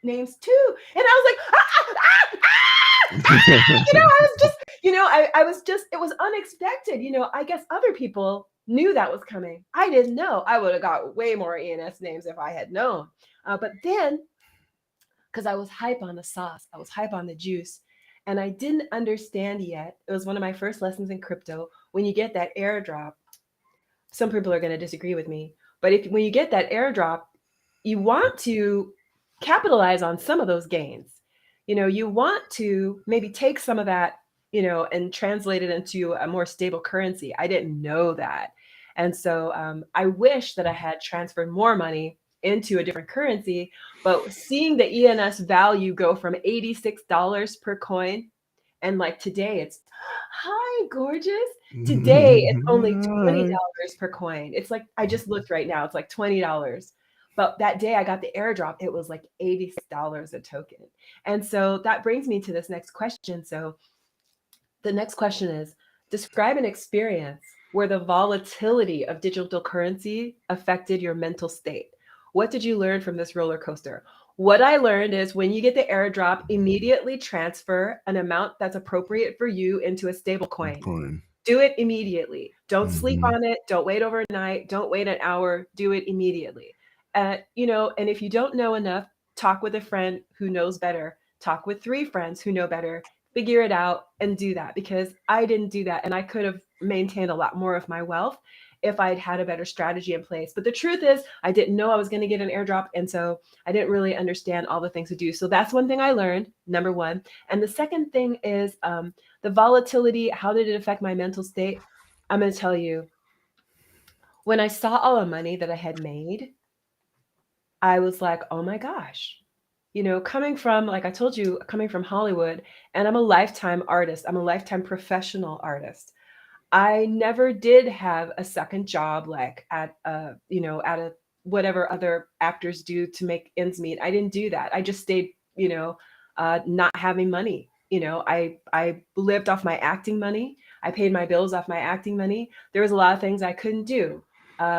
S1: names too. And I was like, I was just, I was just, it was unexpected. I guess other people knew that was coming. I didn't know. I would have got way more ENS names if I had known. But then, because I was hype on the sauce, I was hype on the juice, and I didn't understand yet. It was one of my first lessons in crypto. When you get that airdrop, some people are going to disagree with me, but when you get that airdrop, you want to capitalize on some of those gains. You want to maybe take some of that, and translate it into a more stable currency. I didn't know that. And so I wish that I had transferred more money into a different currency, but seeing the ENS value go from $86 per coin, and like today it's, hi, gorgeous. Today it's only $20 per coin. It's like, I just looked right now, it's like $20. But that day I got the airdrop, it was like $86 a token. And so that brings me to this next question. So the next question is, describe an experience where the volatility of digital currency affected your mental state. What did you learn from this roller coaster? What I learned is when you get the airdrop, immediately transfer an amount that's appropriate for you into a stable coin.
S4: Coin.
S1: Do it immediately. Don't sleep
S4: Mhm.
S1: on it. Don't wait overnight. Don't wait an hour. Do it immediately. And if you don't know enough, talk with a friend who knows better. Talk with 3 friends who know better. Figure it out and do that, because I didn't do that, and I could have maintained a lot more of my wealth if I'd had a better strategy in place. But the truth is, I didn't know I was going to get an airdrop, and so I didn't really understand all the things to do. So that's one thing I learned, number one. And the second thing is the volatility. How did it affect my mental state? I'm going to tell you, when I saw all the money that I had made, I was like, oh my gosh. Coming from, like I told you, coming from Hollywood, and I'm a lifetime artist, I'm a lifetime professional artist. I never did have a second job like at a whatever other actors do to make ends meet. I didn't do that. I just stayed, not having money. I lived off my acting money. I paid my bills off my acting money. There was a lot of things I couldn't do.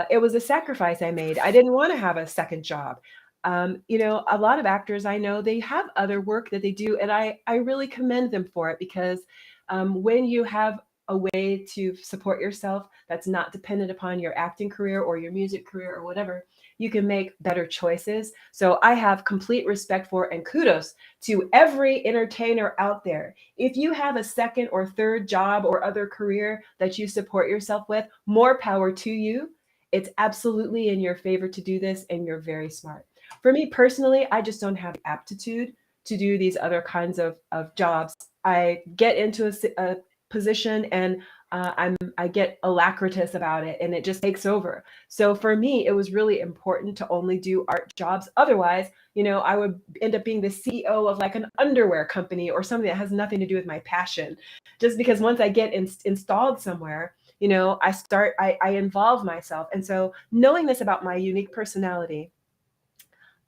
S1: It was a sacrifice I made. I didn't want to have a second job. A lot of actors I know, they have other work that they do, and I really commend them for it, because when you have a way to support yourself that's not dependent upon your acting career or your music career or whatever, you can make better choices. So I have complete respect for and kudos to every entertainer out there. If you have a second or third job or other career that you support yourself with, more power to you. It's absolutely in your favor to do this, and you're very smart. For me personally, I just don't have the aptitude to do these other kinds of jobs. I get into a position, and I get alacritous about it, and it just takes over. So for me, it was really important to only do art jobs. Otherwise, I would end up being the CEO of like an underwear company or something that has nothing to do with my passion. Just because once I get installed somewhere, I involve myself. And so knowing this about my unique personality,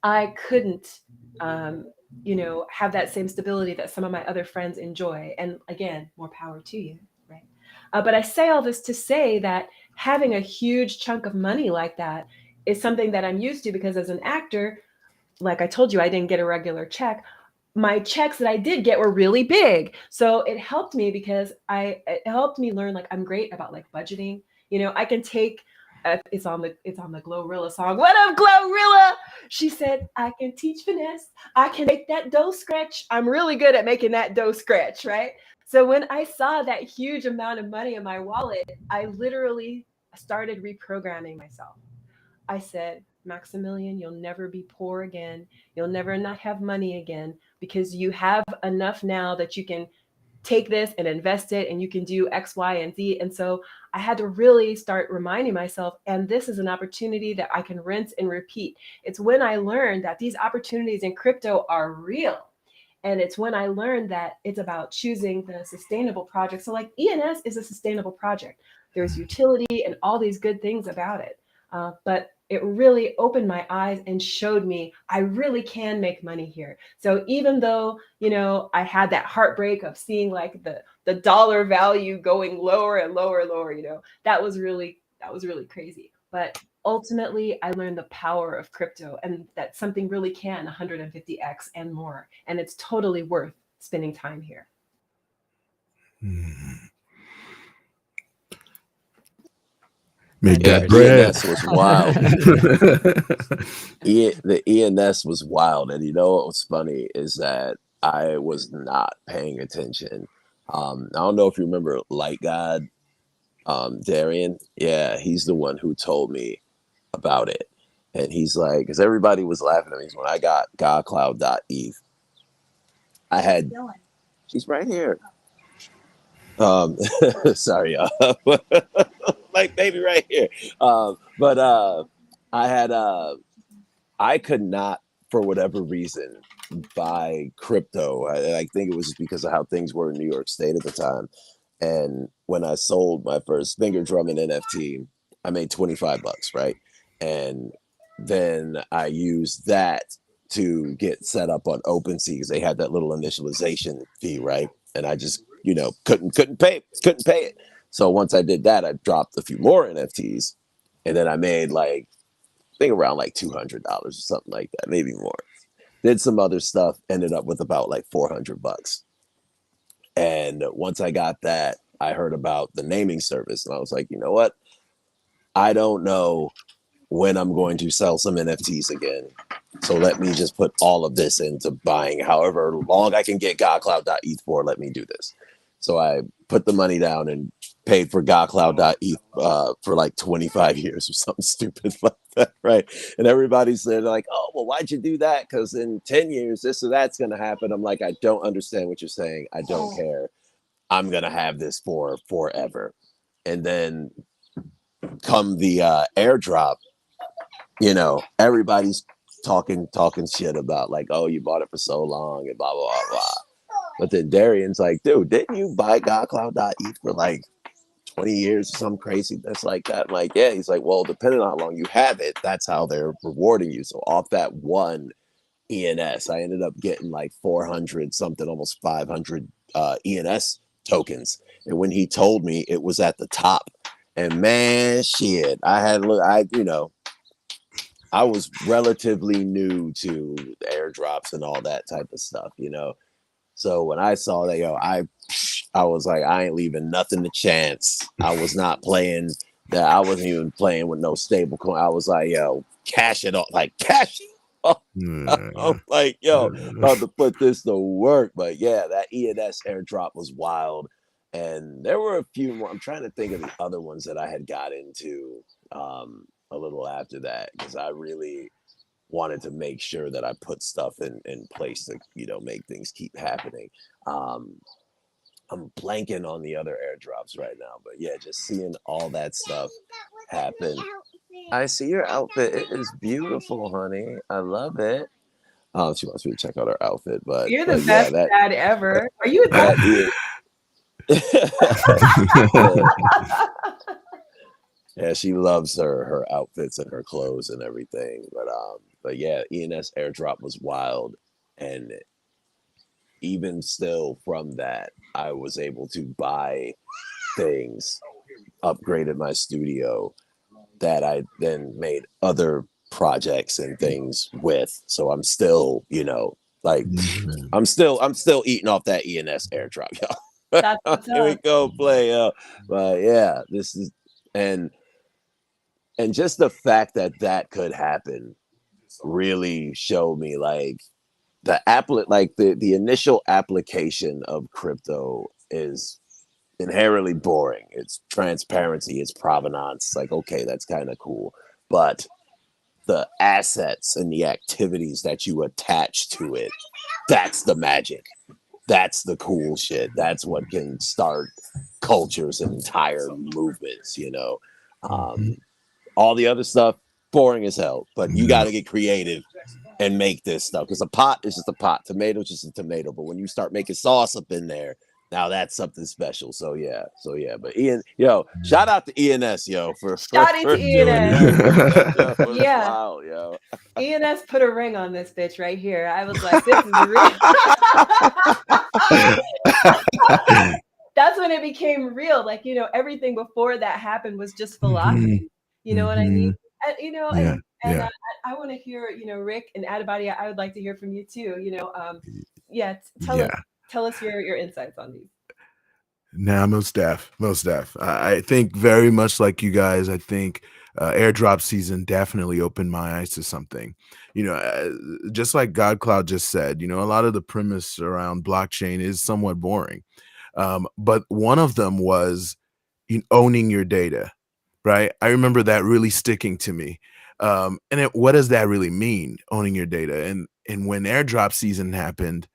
S1: I couldn't, have that same stability that some of my other friends enjoy. And again, more power to you, right? But I say all this to say that having a huge chunk of money like that is something that I'm used to, because as an actor, like I told you, I didn't get a regular check. My checks that I did get were really big. So it helped me, because it helped me learn, like, I'm great about like budgeting. I can take It's on the Glorilla song. What up, Glorilla? She said, I can teach finesse. I can make that dough scratch. I'm really good at making that dough scratch, right? So when I saw that huge amount of money in my wallet, I literally started reprogramming myself. I said, Maximilian, you'll never be poor again. You'll never not have money again because you have enough now that you can take this and invest it and you can do X, Y, and Z. And so I had to really start reminding myself, and this is an opportunity that I can rinse and repeat. It's when I learned that these opportunities in crypto are real. And it's when I learned that it's about choosing the sustainable project. So, like ENS is a sustainable project. There's utility and all these good things about it. But it really opened my eyes and showed me I really can make money here. So even though, I had that heartbreak of seeing like the dollar value going lower and lower and lower, that was really crazy. But ultimately I learned the power of crypto and that something really can 150x and more. And it's totally worth spending time here.
S4: Mm. Make
S3: Yeah,
S4: that bread.
S3: ENS was wild. The ENS was wild, and you know what was funny is that I was not paying attention. I don't know if you remember Light God, Darian. Yeah, he's the one who told me about it, and he's like, because everybody was laughing at me when I got godcloud.eth. I had, she's right here. Sorry, like baby right here. But I had I could not, for whatever reason, buy crypto. I think it was just because of how things were in New York State at the time. And when I sold my first finger drumming NFT, I made 25 bucks, right? And then I used that to get set up on OpenSea because they had that little initialization fee, right? And I just, couldn't pay it. So once I did that, I dropped a few more NFTs, and then I made like I think around like $200 or something like that, maybe more. Did some other stuff, ended up with about like 400 bucks. And once I got that, I heard about the naming service, and I was like, you know what? I don't know when I'm going to sell some NFTs again. So let me just put all of this into buying however long I can get godcloud.eth for. Let me do this. So I put the money down and paid for godcloud.eth for like 25 years or something stupid like that, right? And everybody said like, oh, well, why'd you do that? Because in 10 years, this or that's going to happen. I'm like, I don't understand what you're saying. I don't care. I'm going to have this for forever. And then come the airdrop, everybody's talking shit about like, oh, you bought it for so long and blah, blah, blah, blah. But then Darian's like, dude, didn't you buy godcloud.eth for like 20 years or something crazy that's like that? I'm like, yeah. He's like, well, depending on how long you have it, that's how they're rewarding you. So off that one ENS, I ended up getting like 400 something, almost 500 ENS tokens. And when he told me it was at the top, and man, shit, I was relatively new to airdrops and all that type of stuff, So when I saw that, I was like, I ain't leaving nothing to chance. I was not playing that. I wasn't even playing with no stable coin. I was like, cash it off, like cash it off. I'm like, about to put this to work. But yeah, that ENS airdrop was wild. And there were a few more. I'm trying to think of the other ones that I had got into a little after that, because I really wanted to make sure that I put stuff in place to, make things keep happening. I'm blanking on the other airdrops right now, but yeah, just seeing all that stuff happen. I see your outfit. It is beautiful, honey. I love it. She wants me to check out her outfit, but
S1: You're the
S3: yeah,
S1: best dad ever. Are you a dad?
S3: Yeah, she loves her outfits and her clothes and everything. But yeah, ENS airdrop was wild, and even still from that, I was able to buy things, upgraded my studio that I then made other projects and things with. So I'm still, like I'm still eating off that ENS airdrop, y'all.
S1: That's what's
S3: Here we
S1: up.
S3: go play, but yeah, this is, and And just the fact that that could happen really showed me like the initial application of crypto is inherently boring. It's transparency, it's provenance. Like, okay, that's kind of cool. But the assets and the activities that you attach to it, that's the magic. That's the cool shit. That's what can start cultures and entire movements, you know.
S4: Mhm.
S3: All the other stuff, boring as hell. But you got
S4: Yeah.
S3: to get creative and make this stuff, because a pot is just a pot. Tomato is just a tomato. But when you start making sauce up in there, now that's something special. So yeah. But Ian, yo, shout out to ENS, yo, for
S1: Shouty to
S3: doing
S1: ENS.
S3: that, yo. That just was
S1: Yeah.
S3: wild, yo.
S1: ENS put a ring on this bitch right here. I was like, this is real. That's when it became real. Like, everything before that happened was just
S4: Mhm.
S1: philosophy. You know what I mean?
S4: Mhm.
S1: And,
S4: Yeah.
S1: and
S4: Yeah.
S1: I want to hear, Rick and Adibody, I would like to hear from you too. Yeah,
S4: Yeah.
S1: tell us your insights on these.
S4: Nah, most def. I think very much like you guys. I think airdrop season definitely opened my eyes to something. Just like God Cloud just said. A lot of the premise around blockchain is somewhat boring. But one of them was owning your data, right? I remember that really sticking to me. What does that really mean, owning your data? And when airdrop season happened,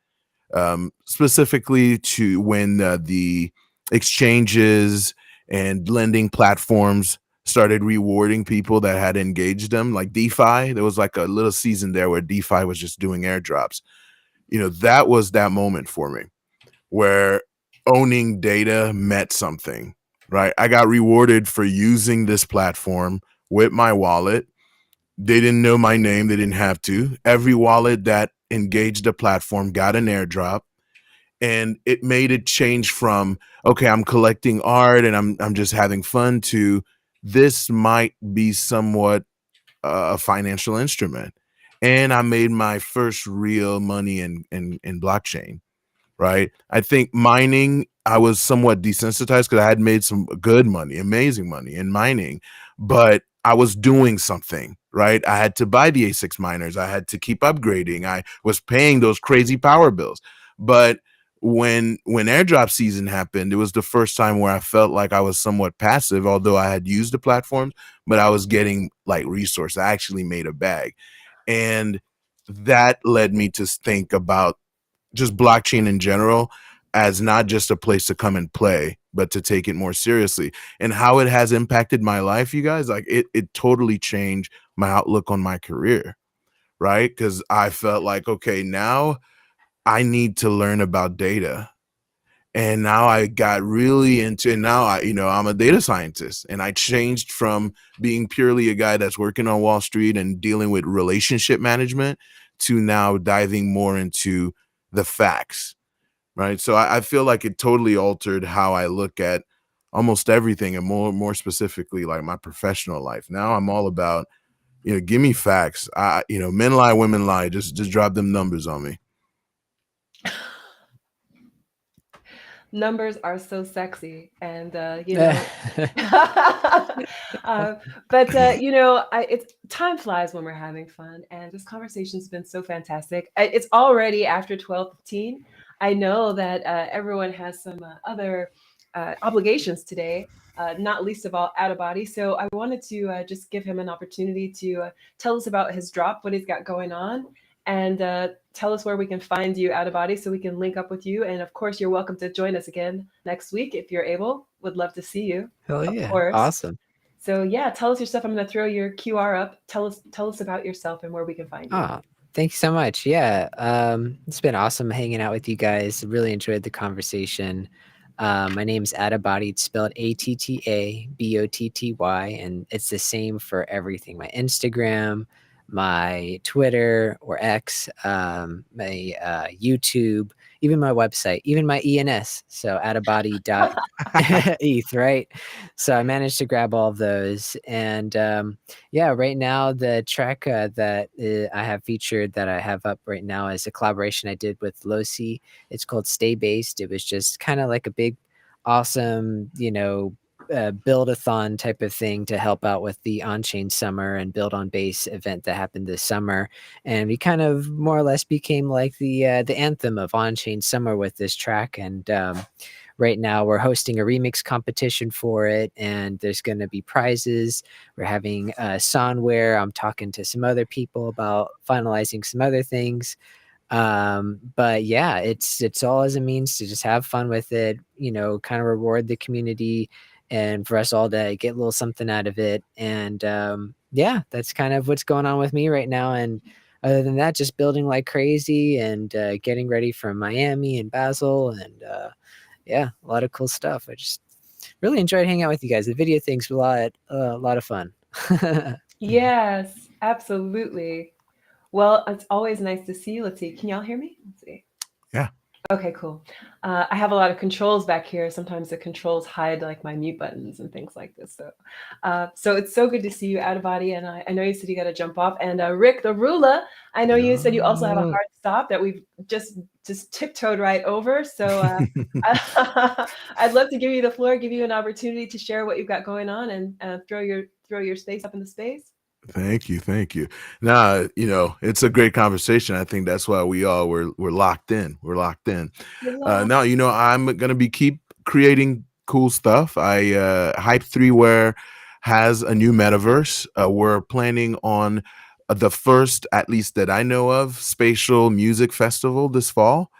S4: specifically to when the exchanges and lending platforms started rewarding people that had engaged them, like DeFi. There was like a little season there where DeFi was just doing airdrops. That was that moment for me where owning data meant something, right? I got rewarded for using this platform with my wallet. They didn't know my name, they didn't have to. Every wallet that engaged the platform got an airdrop, and it made it change from, okay, I'm collecting art and I'm just having fun, to this might be somewhat a financial instrument. And I made my first real money in blockchain, right? I think mining, I was somewhat desensitized because I had made some good money, amazing money in mining, but I was doing something, right? I had to buy the A6 miners. I had to keep upgrading. I was paying those crazy power bills. But when airdrop season happened, it was the first time where I felt like I was somewhat passive, although I had used the platforms, but I was getting like resource. I actually made a bag. And that led me to think about just blockchain in general as not just a place to come and play, but to take it more seriously. And how it has impacted my life, you guys, like it totally changed my outlook on my career, right? Because I felt like, okay, now I need to learn about data. And now I got really into, and now I'm a data scientist, and I changed from being purely a guy that's working on Wall Street and dealing with relationship management to now diving more into the facts, right? So I feel like it totally altered how I look at almost everything, and more specifically, like my professional life. Now I'm all about, give me facts. Men lie, women lie. Just drop them numbers on me.
S1: Numbers are so sexy, and uh, but it's time flies when we're having fun, and this conversation's been so fantastic. It's already after 12:15. I know that everyone has some other obligations today, not least of all out of body. So I wanted to just give him an opportunity to tell us about his drop, what he's got going on, and tell us where we can find you out of body so we can link up with you. And of course, you're welcome to join us again next week if you're able. Would love to see you,
S2: Hell
S1: of
S2: yeah.
S1: course.
S2: Awesome.
S1: So yeah, tell us your stuff. I'm going to throw your QR up. Tell us about yourself and where we can find you.
S2: Oh, thanks so much. Yeah. It's been awesome hanging out with you guys. Really enjoyed the conversation. My name's Adabody. It's spelled ATTABOTTY, and it's the same for everything. My Instagram, my Twitter or X, my YouTube, even my website, even my ENS. So Adabody.eth, right? So I managed to grab all of those. And yeah, right now the track that I have featured that I have up right now is a collaboration I did with Losi. It's called Stay Based. It was just kind of like a big, awesome, build-a-thon type of thing to help out with the On-Chain Summer and Build on Base event that happened this summer, and we kind of more or less became like the anthem of On-Chain Summer with this track. And right now we're hosting a remix competition for it, and there's going to be prizes. We're having Sonware. I'm talking to some other people about finalizing some other things. But yeah, it's all as a means to just have fun with it, kind of reward the community and for us all to get a little something out of it. And yeah, that's kind of what's going on with me right now. And other than that, just building like crazy and getting ready for Miami and Basel. And yeah, a lot of cool stuff. I just really enjoyed hanging out with you guys. The video thing's a lot of fun.
S1: Yes, absolutely. Well, it's always nice to see you. Let's see. Can y'all hear me? Let's see.
S4: Yeah.
S1: Okay, cool. I have a lot of controls back here. Sometimes the controls hide like my mute buttons and things like this. So it's so good to see you, out of body. And I know you said you got to jump off. And Rick the Ruler, I know you said you also have a
S4: Yeah.
S1: hard stop that we've just tiptoed right over. So I'd love to give you the floor, give you an opportunity to share what you've got going on, and throw your space up in the space.
S4: Thank you, thank you. Nah, it's a great conversation. I think that's why we're locked in. We're locked in. Now, I'm gonna be keep creating cool stuff. Hype 3ware has a new metaverse. We're planning on the first, at least that I know of, spatial music festival this fall.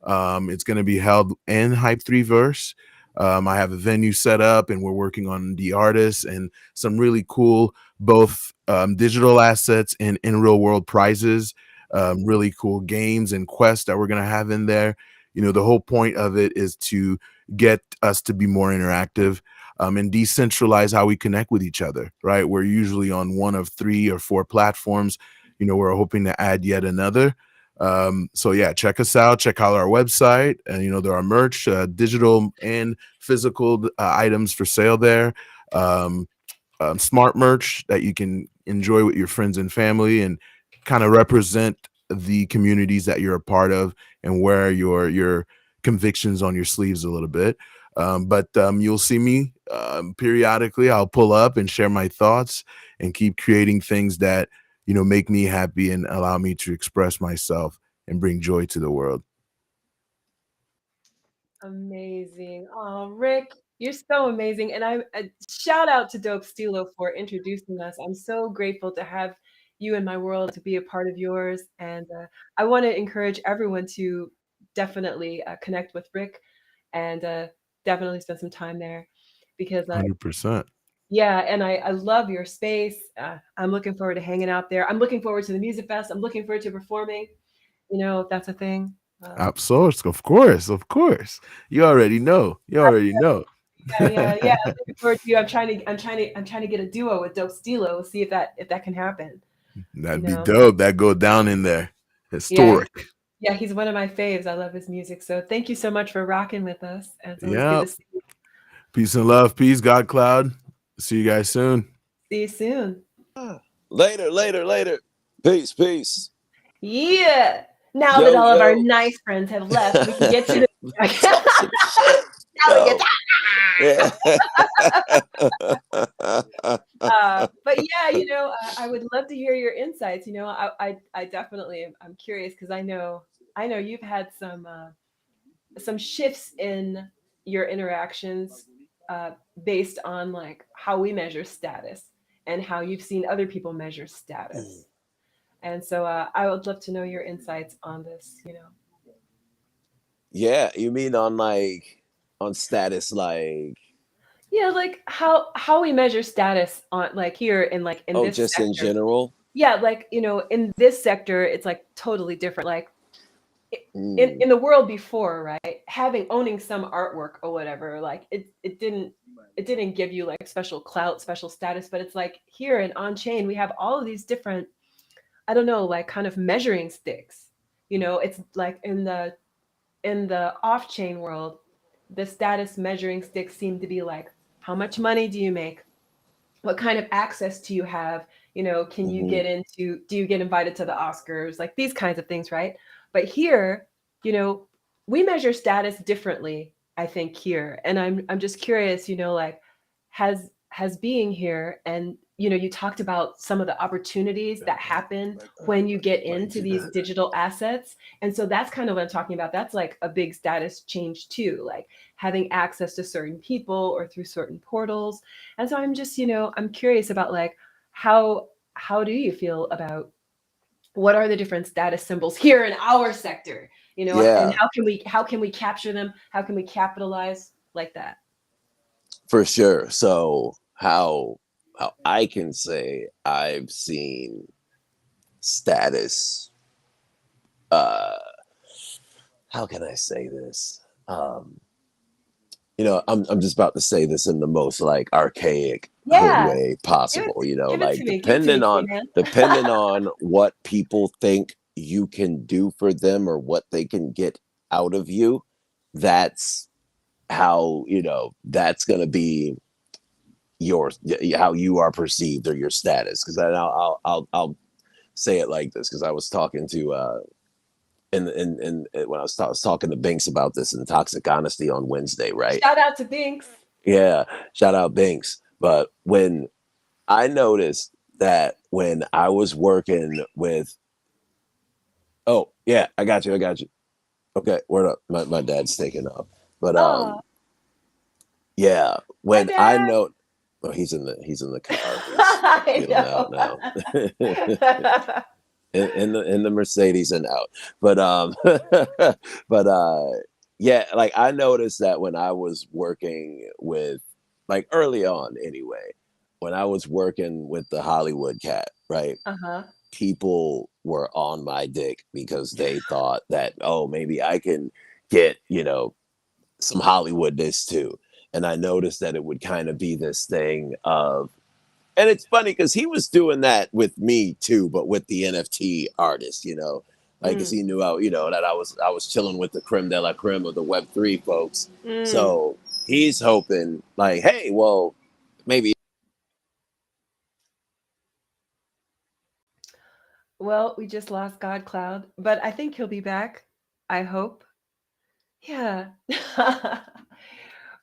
S4: It's going to be held in Hype 3verse. I have a venue set up, and we're working on the artists and some really cool both digital assets and in real world prizes, really cool games and quests that we're going to have in there. The whole point of it is to get us to be more interactive and decentralize how we connect with each other, right? We're usually on one of 3 or 4 platforms. We're hoping to add yet another. So yeah, check us out, check out our website, and there are merch, digital and physical items for sale there. Smart merch that you can enjoy with your friends and family and kind of represent the communities that you're a part of and wear your convictions on your sleeves a little bit. But you'll see me periodically. I'll pull up and share my thoughts and keep creating things that make me happy and allow me to express myself and bring joy to the world.
S1: Amazing. Oh, Rick, you're so amazing. And shout out to Dope Stilo for introducing us. I'm so grateful to have you in my world, to be a part of yours. And I want to encourage everyone to definitely connect with Rick, and definitely spend some time there, because
S4: 100%.
S1: yeah, and I love your space. I'm looking forward to hanging out there. I'm looking forward to the music fest. I'm looking forward to performing, if that's a thing.
S4: Outsourced, of course, of course. You already know. You already know.
S1: Yeah. Looking forward to you. I'm trying to get a duo with Dope Stilo. We'll see if that can happen. You
S4: That'd be
S1: know.
S4: dope. That go down in there.
S1: Yeah,
S4: Historic.
S1: yeah. He's one of my faves. I love his music. So thank you so much for rocking with us. And it's always good
S4: Yeah.
S1: to
S4: Peace and love. Peace, God Cloud. See you guys soon.
S1: see you soon.
S3: Later. Peace.
S1: Yeah. Now that
S3: Yo,
S1: all of our
S3: yo.
S1: nice friends have left, we can get to the.
S3: Talk some shit.
S1: Now we can
S3: Yeah.
S1: but yeah, I would love to hear your insights. I definitely I'm curious, because I know you've had some shifts in your interactions, based on like how we measure status and how you've seen other people measure status. And so I would love to know your insights on this.
S3: Yeah, you mean on status, like,
S1: Yeah, like how we measure status on, like, here in
S3: oh,
S1: this
S3: just in
S1: sector.
S3: general?
S1: Yeah, like, in this sector, it's like totally different. Like, in
S3: Mm.
S1: in the world before, right? Owning some artwork or whatever, like it didn't give you like special clout, special status. But it's like here in On-Chain, we have all of these different, I don't know, like kind of measuring sticks. It's like in the off-chain world, the status measuring sticks seem to be like, how much money do you make? What kind of access do you have? Can you
S3: Hmm.
S1: do you get invited to the Oscars? Like these kinds of things, right? But here, you know, we measure status differently, I think, here. And I'm just curious, like, has being here. And you talked about some of the opportunities that happen when you get into these digital assets. And so that's kind of what I'm talking about. That's like a big status change too, like having access to certain people or through certain portals. And so I'm just, I'm curious about like how do you feel about what are the different status symbols here in our sector, and
S3: Yeah,
S1: how can we capture them? How can we capitalize like that?
S3: for sure. So how I can say I've seen status, uh how can I say this? I'm just about to say this in the most like archaic hood
S1: Yeah,
S3: way
S1: give it
S3: possible,
S1: give it to
S3: like
S1: me. Give it to me, K-Man.
S3: depending on what people think you can do for them or what they can get out of you, that's how, that's gonna be your how you are perceived or your status. Because I'll say it like this, because I was talking to and when I was talking to Binks about this in Toxic Honesty on Wednesday, right?
S1: Shout out to Binks.
S3: Yeah, shout out Binks. But when I noticed that when I was working with, oh yeah, I got you. Okay, word up. My dad's taking off. But
S1: Oh,
S3: yeah,
S1: hi,
S3: when I
S1: Dad.
S3: know, well, he's in the car. He's
S1: I
S3: peeling out
S1: know.
S3: now. In the Mercedes and out. But but yeah, like I noticed that when I was working with, like early on anyway, when I was working with the Hollywood cat, right?
S1: Uh-huh.
S3: People were on my dick because they thought that, oh, maybe I can get, some Hollywoodness too. And I noticed that it would kind of be this thing of, and it's funny because he was doing that with me too, but with the NFT artist, like because
S1: Mm,
S3: he knew out, that I was chilling with the creme de la creme of the Web3 folks.
S1: mm.
S3: So he's hoping like, hey, well, maybe.
S1: Well, we just lost God Cloud, but I think he'll be back. I hope. Yeah.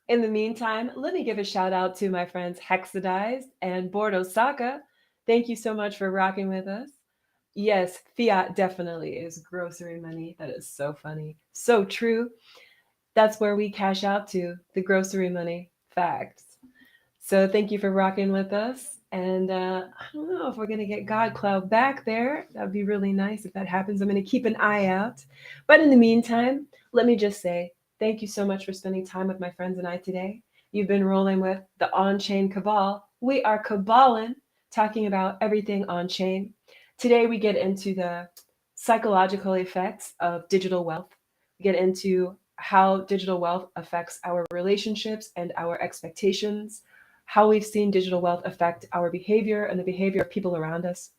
S1: In the meantime, let me give a shout out to my friends Hexadized and Board Osaka. Thank you so much for rocking with us. Yes, fiat definitely is grocery money. That is so funny. So true. That's where we cash out to the grocery money. Facts. So thank you for rocking with us. And I don't know if we're going to get God Cloud back there. That would be really nice if that happens. I'm going to keep an eye out. But in the meantime, let me just say thank you so much for spending time with my friends and I today. You've been rolling with the On-Chain Cabal. We are caballing, talking about everything on-chain. Today we get into the psychological effects of digital wealth. We get into how digital wealth affects our relationships and our expectations, how we've seen digital wealth affect our behavior and the behavior of people around us.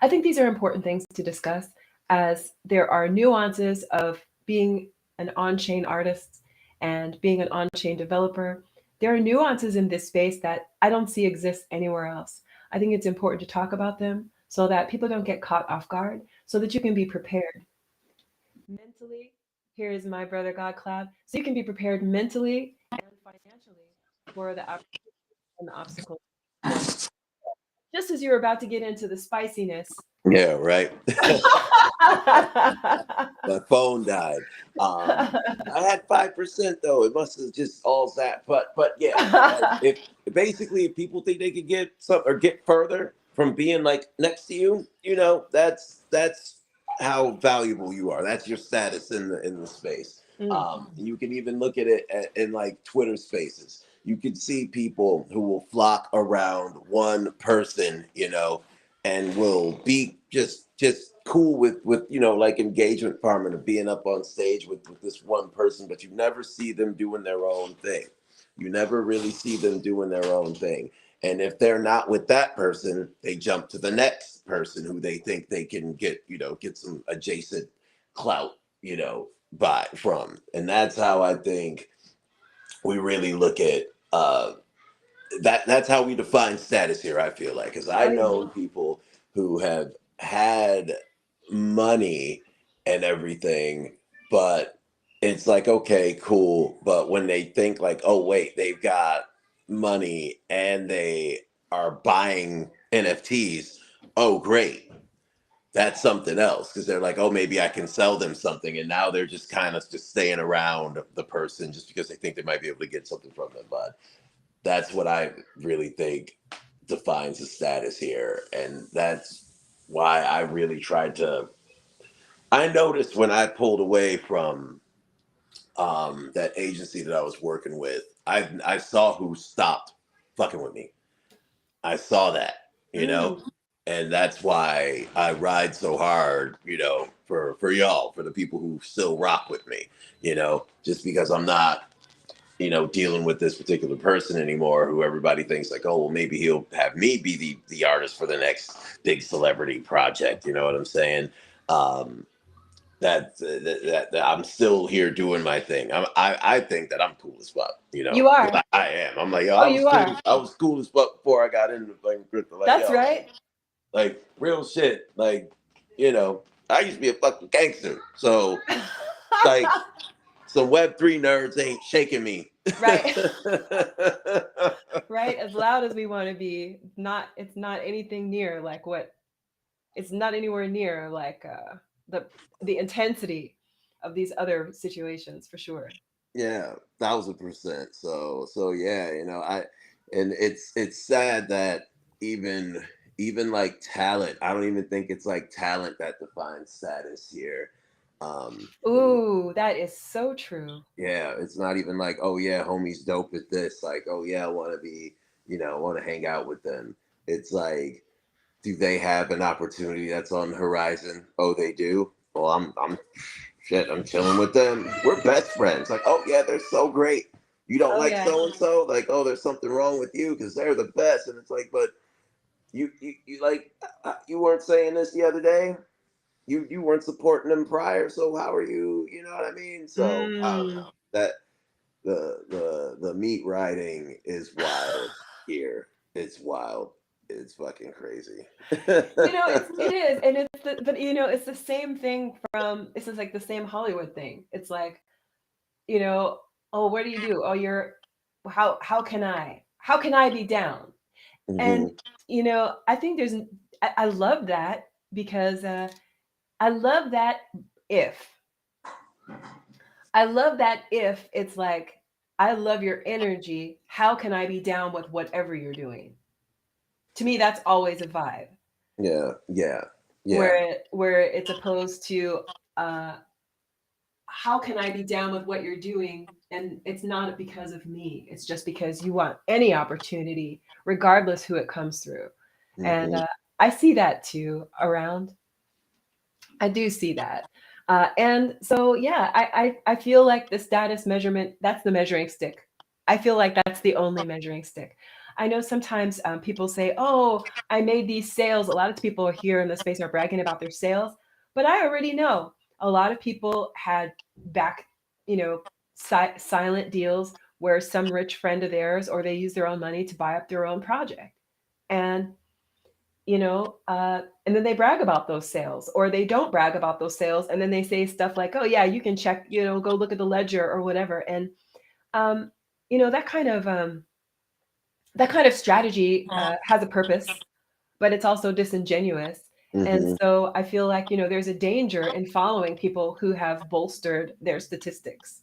S1: I think these are important things to discuss as there are nuances of being an on chain artist and being an on chain developer. There are nuances in this space that I don't see exist anywhere else. I think it's important to talk about them so that people don't get caught off guard, so that you can be prepared mentally. Here is my brother God Cloud. So you can be prepared mentally and financially for the opportunities and the obstacles before you. Just as you're about to get into the spiciness.
S3: Yeah, right. My phone died. I had 5% though. It must have just all that. But yeah, like if basically if people think they could get some or get further from being like next to you, that's how valuable you are. That's your status in the space.
S1: Mm.
S3: You can even look at it in like Twitter Spaces. You can see people who will flock around one person, and will be just cool with like engagement farming and being up on stage with this one person, but you never see them doing their own thing. You never really see them doing their own thing. And if they're not with that person, they jump to the next person who they think they can get some adjacent clout, by from. And that's how I think we really look at that's how we define status here. I feel like, because I
S1: Oh yeah.
S3: know people who have had money and everything, but it's like, okay, cool, but when they think like, oh wait, they've got money and they are buying NFTs, oh great, that's something else, because they're like, oh, maybe I can sell them something, and now they're just kind of just staying around the person just because they think they might be able to get something from them. But that's what I really think defines the status here, and that's why I really tried to. I noticed when I pulled away from that agency that I was working with, I saw who stopped fucking with me. I saw that, you know,
S1: Mm.
S3: and that's why I ride so hard, you know, for y'all, for the people who still rock with me, you know, just because I'm not, you know, dealing with this particular person anymore, who everybody thinks like, oh, well, maybe he'll have me be the artist for the next big celebrity project. You know what I'm saying? Um, that I'm still here doing my thing. I think that I'm cool as fuck, you know.
S1: You
S3: 'Cause
S1: are.
S3: I am. I'm like, yo,
S1: Oh, you are.
S3: I was cool as fuck before I got into fucking crypto. Like,
S1: That's
S3: yo,
S1: right.
S3: like real shit. Like, you know, I used to be a fucking gangster. So like some Web3 nerds ain't shaking me.
S1: Right. Right. As loud as we want to be, not it's not anything near like what it's not anywhere near like the the intensity of these other situations for sure.
S3: Yeah, 1,000%. So yeah, you know, and it's sad that even like talent, I don't even think it's like talent that defines status here. And
S1: Ooh, that is so true.
S3: yeah, it's not even like, oh yeah, homie's dope at this. Like, oh yeah, I want to be, you know, I want to hang out with them. It's like, do they have an opportunity that's on the horizon? Oh, they do. Well, I'm shit. I'm chilling with them. We're best friends. Like, oh yeah, they're so great. You don't
S1: Oh
S3: like
S1: yeah.
S3: so and so? Like, oh, there's something wrong with you because they're the best. And it's like, but you like you weren't saying this the other day. You weren't supporting them prior. So how are you? You know what I mean? So I don't
S1: Mm.
S3: know that the meat riding is wild here. It's wild. It's fucking crazy.
S1: You know, it is, and it's but you know, it's the same thing from this is like the same Hollywood thing. It's like, you know, oh, what do you do? Oh, you're how can I be down? And
S3: Hmm.
S1: you know, I think I love that because I love that if I love that if it's like I love your energy. How can I be down with whatever you're doing? To me, that's always a vibe.
S3: Yeah, yeah, yeah.
S1: Where it's opposed to uh, how can I be down with what you're doing? And it's not because of me. It's just because you want any opportunity, regardless who it comes through. And
S3: Hmm.
S1: I see that too around. I do see that. And so, yeah, I feel like the status measurement, that's the measuring stick. I feel like that's the only measuring stick. I know sometimes people say, oh, I made these sales. A lot of people here in the space are bragging about their sales, but I already know a lot of people had back, you know, silent deals where some rich friend of theirs or they use their own money to buy up their own project. And and then they brag about those sales or they don't brag about those sales. And then they say stuff like, oh, yeah, you can check, go look at the ledger or whatever. And, um, you know, that kind of strategy has a purpose, but it's also disingenuous. And
S3: Hmm.
S1: so I feel like, there's a danger in following people who have bolstered their statistics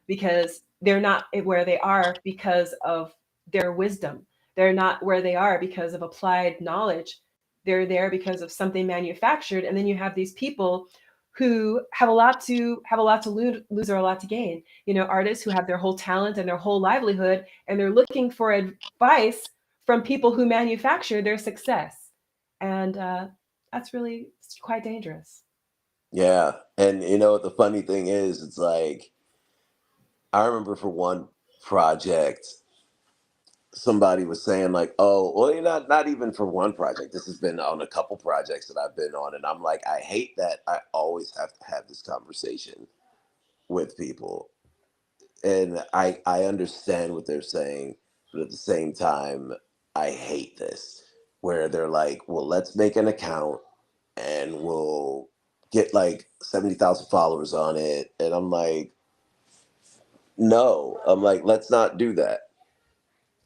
S1: because they're not where they are because of their wisdom. They're not where they are because of applied knowledge. They're there because of something manufactured. And then you have these people who have a lot to lose or a lot to gain. Artists who have their whole talent and their whole livelihood, and they're looking for advice from people who manufacture their success. And that's really quite dangerous.
S3: Yeah, and you know the funny thing is, it's like I remember for one project, somebody was saying like, "Oh, well, you're not even for one project. This has been on a couple projects that I've been on," and I'm like, I hate that I always have to have this conversation with people, and I understand what they're saying, but at the same time, I hate this where they're like, "Well, let's make an account and we'll get like 70,000 followers on it," and I'm like, no, I'm like, let's not do that.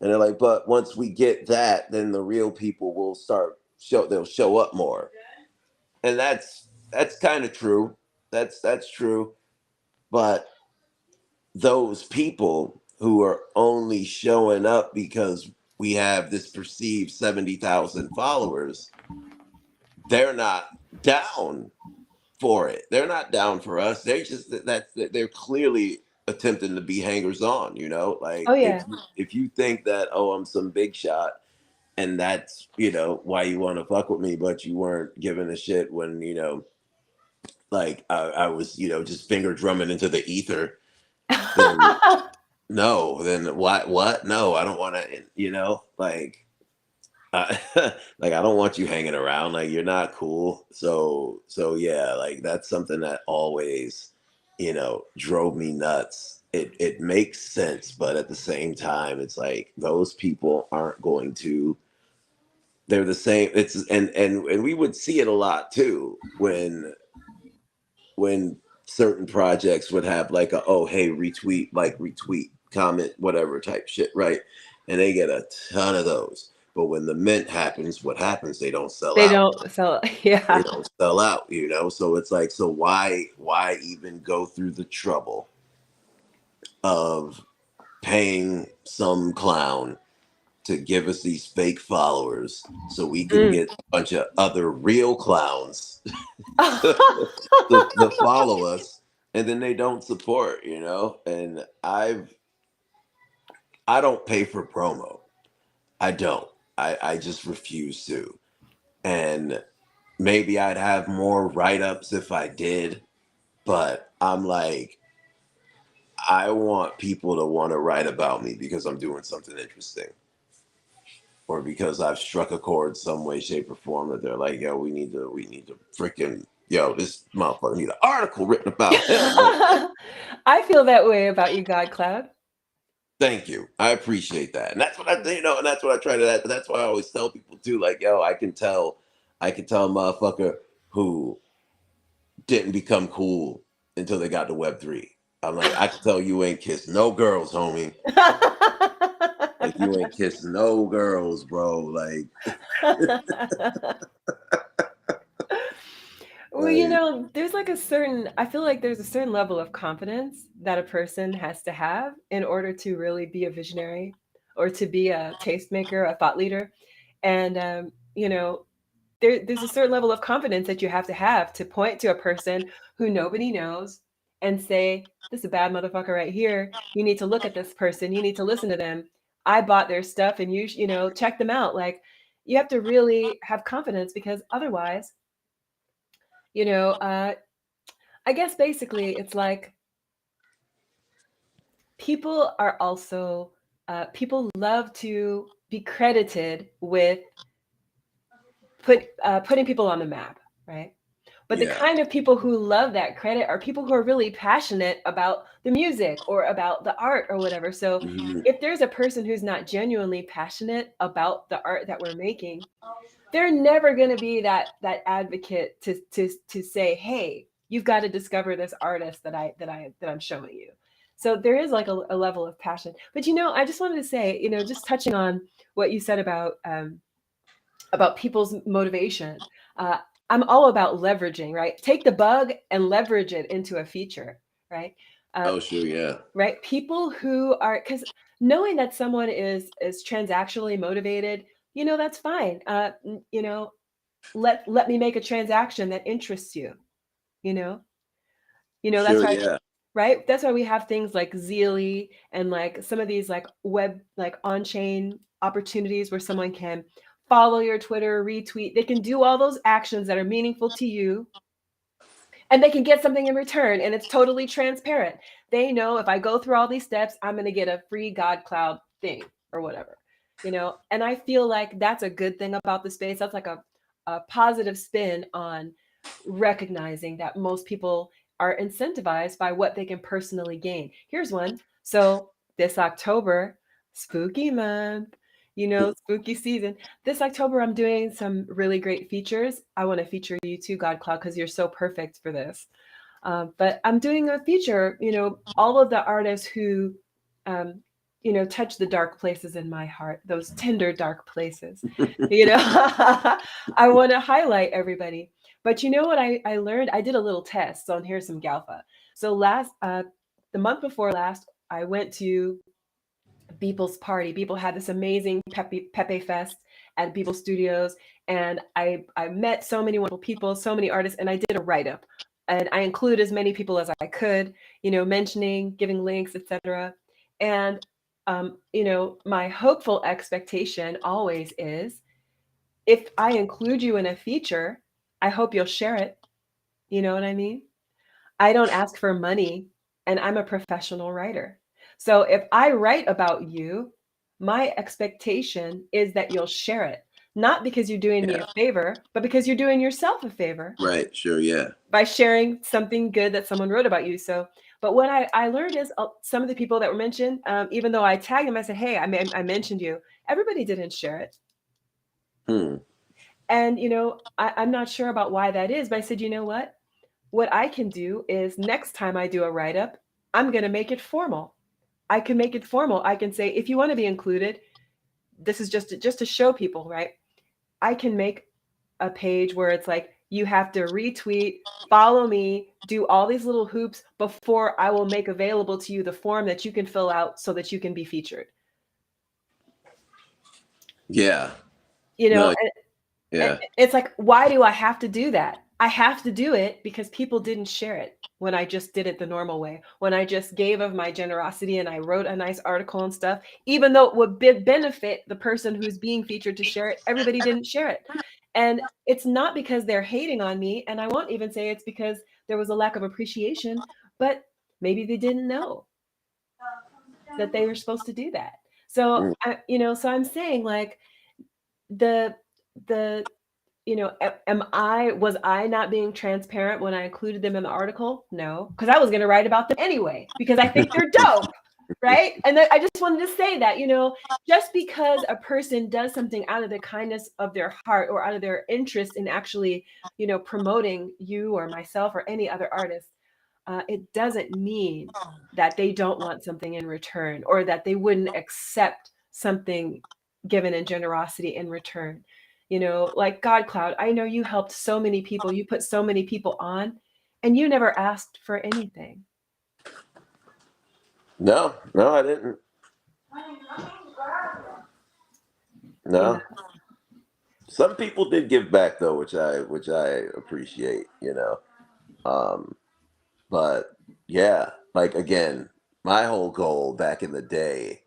S3: And they're like, but once we get that, then the real people will they'll show up more. And that's kind of true. That's true. But those people who are only showing up because we have this perceived 70,000 followers, they're not down for it. They're not down for us. They're clearly attempting to be hangers on,
S1: Oh
S3: like
S1: yeah.
S3: if you think that, oh, I'm some big shot and that's, why you want to fuck with me, but you weren't giving a shit when, like I was, just finger drumming into the ether, then no, then what? No, I don't want to, like, like I don't want you hanging around. Like you're not cool. So yeah, like that's something that always, drove me nuts. It makes sense, but at the same time, it's like those people aren't going to. They're the same. It's and we would see it a lot too when certain projects would have like a, oh hey, retweet comment whatever type shit, right? And they get a ton of those, but when the mint happens, what happens? They don't sell
S1: They
S3: out.
S1: don't sell.
S3: They
S1: Yeah.
S3: don't sell out, so it's like, so why even go through the trouble of paying some clown to give us these fake followers so we can
S1: Mm.
S3: get a bunch of other real clowns to follow us, and then they don't support, and I don't pay for promo. I don't. I just refuse to. And maybe I'd have more write-ups if I did, but I'm like, I want people to want to write about me because I'm doing something interesting, or because I've struck a chord some way, shape, or form that they're like, yo, we need to freaking, yo, this motherfucker need an article written about him. Like,
S1: I feel that way about you, God Cloud.
S3: thank you, I appreciate that, and that's what and that's what I try to. That's why I always tell people too, like, yo, I can tell a motherfucker who didn't become cool until they got to Web3. I'm like, I can tell you ain't kissed no girls, homie. Like you ain't kissed no girls, bro. Like,
S1: Well,
S3: like
S1: there's like I feel like there's a certain level of confidence that a person has to have in order to really be a visionary or to be a tastemaker, a thought leader. And, there's a certain level of confidence that you have to point to a person who nobody knows and say, this is a bad motherfucker right here. You need to look at this person. You need to listen to them. I bought their stuff and check them out. Like you have to really have confidence because otherwise, you know, uh, I guess basically it's like people are also, people love to be credited with putting people on the map, right? But the
S3: yeah.
S1: kind of people who love that credit are people who are really passionate about the music or about the art or whatever. So
S3: Mhm.
S1: if there's a person who's not genuinely passionate about the art that we're making, they're never going to be that advocate to say, hey, you've got to discover this artist that I'm showing you. So there is like a level of passion. But I just wanted to say, just touching on what you said about people's motivation. Uh, I'm all about leveraging, right? Take the bug and leverage it into a feature, right? Uh,
S3: Oh sure, yeah.
S1: right. People who are, because knowing that someone is transactionally motivated, that's fine. Let me make a transaction that interests you. You know, that's
S3: Sure,
S1: why,
S3: yeah.
S1: right? That's why we have things like Zeely and like some of these like web like on-chain opportunities where someone can follow your Twitter, retweet. They can do all those actions that are meaningful to you and they can get something in return and it's totally transparent. They know if I go through all these steps, I'm going to get a free God Cloud thing or whatever. And I feel like that's a good thing about the space. That's like a positive spin on recognizing that most people are incentivized by what they can personally gain. Here's one. So this October, spooky month, spooky season. This October, I'm doing some really great features. I want to feature you too, God Cloud, because you're so perfect for this. But I'm doing a feature, all of the artists who um, touch the dark places in my heart, those tender dark places. I want to highlight everybody. But you know what I learned? I did a little test. So here's some Galfa. So the month before last, I went to Beeple's party. Beeple had this amazing Pepe Fest at Beeple Studios, and I met so many wonderful people, so many artists, and I did a write up, and I included as many people as I could, mentioning, giving links, etc. And my hopeful expectation always is, if I include you in a feature, I hope you'll share it. You know what I mean? I don't ask for money, and I'm a professional writer. So if I write about you, my expectation is that you'll share it, not because you're doing me
S3: Yeah.
S1: a favor, but because you're doing yourself a favor
S3: Right. Sure. Yeah.
S1: by sharing something good that someone wrote about you. So, but what I learned is, some of the people that were mentioned, even though I tagged them, I said, hey, I mentioned you. Everybody didn't share it.
S3: Hmm.
S1: And, I'm not sure about why that is, but I said, you know what? What I can do is, next time I do a write up, I'm going to make it formal. I can make it formal. I can say, if you want to be included, this is just to show people, right? I can make a page where it's like, you have to retweet, follow me, do all these little hoops before I will make available to you the form that you can fill out so that you can be featured.
S3: Yeah.
S1: And
S3: Yeah.
S1: it's like, why do I have to do that? I have to do it because people didn't share it when I just did it the normal way. When I just gave of my generosity and I wrote a nice article and stuff, even though it would benefit the person who's being featured to share it, everybody didn't share it. And it's not because they're hating on me. And I won't even say it's because there was a lack of appreciation, but maybe they didn't know that they were supposed to do that. So, so I'm saying, like, the was I not being transparent when I included them in the article? No, because I was going to write about them anyway, because I think they're dope. Right. And I just wanted to say that, just because a person does something out of the kindness of their heart or out of their interest in actually, promoting you or myself or any other artist, it doesn't mean that they don't want something in return, or that they wouldn't accept something given in generosity in return. Like God Cloud, I know you helped so many people, you put so many people on, and you never asked for anything.
S3: No, I didn't. No. Some people did give back though, which I appreciate, But yeah, like again, my whole goal back in the day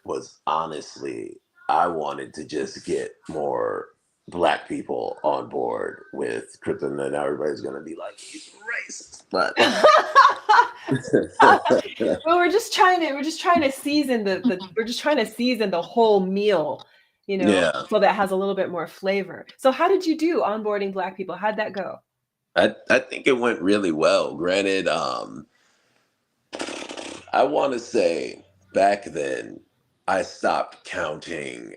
S3: was, honestly, I wanted to just get more Black people on board with crypto, and then everybody's gonna be like, he's racist. But
S1: Well, we're just trying to season the whole meal,
S3: yeah,
S1: so that has a little bit more flavor. So how did you do onboarding Black people? How'd that go?
S3: I think it went really well. Granted, I want to say back then I stopped counting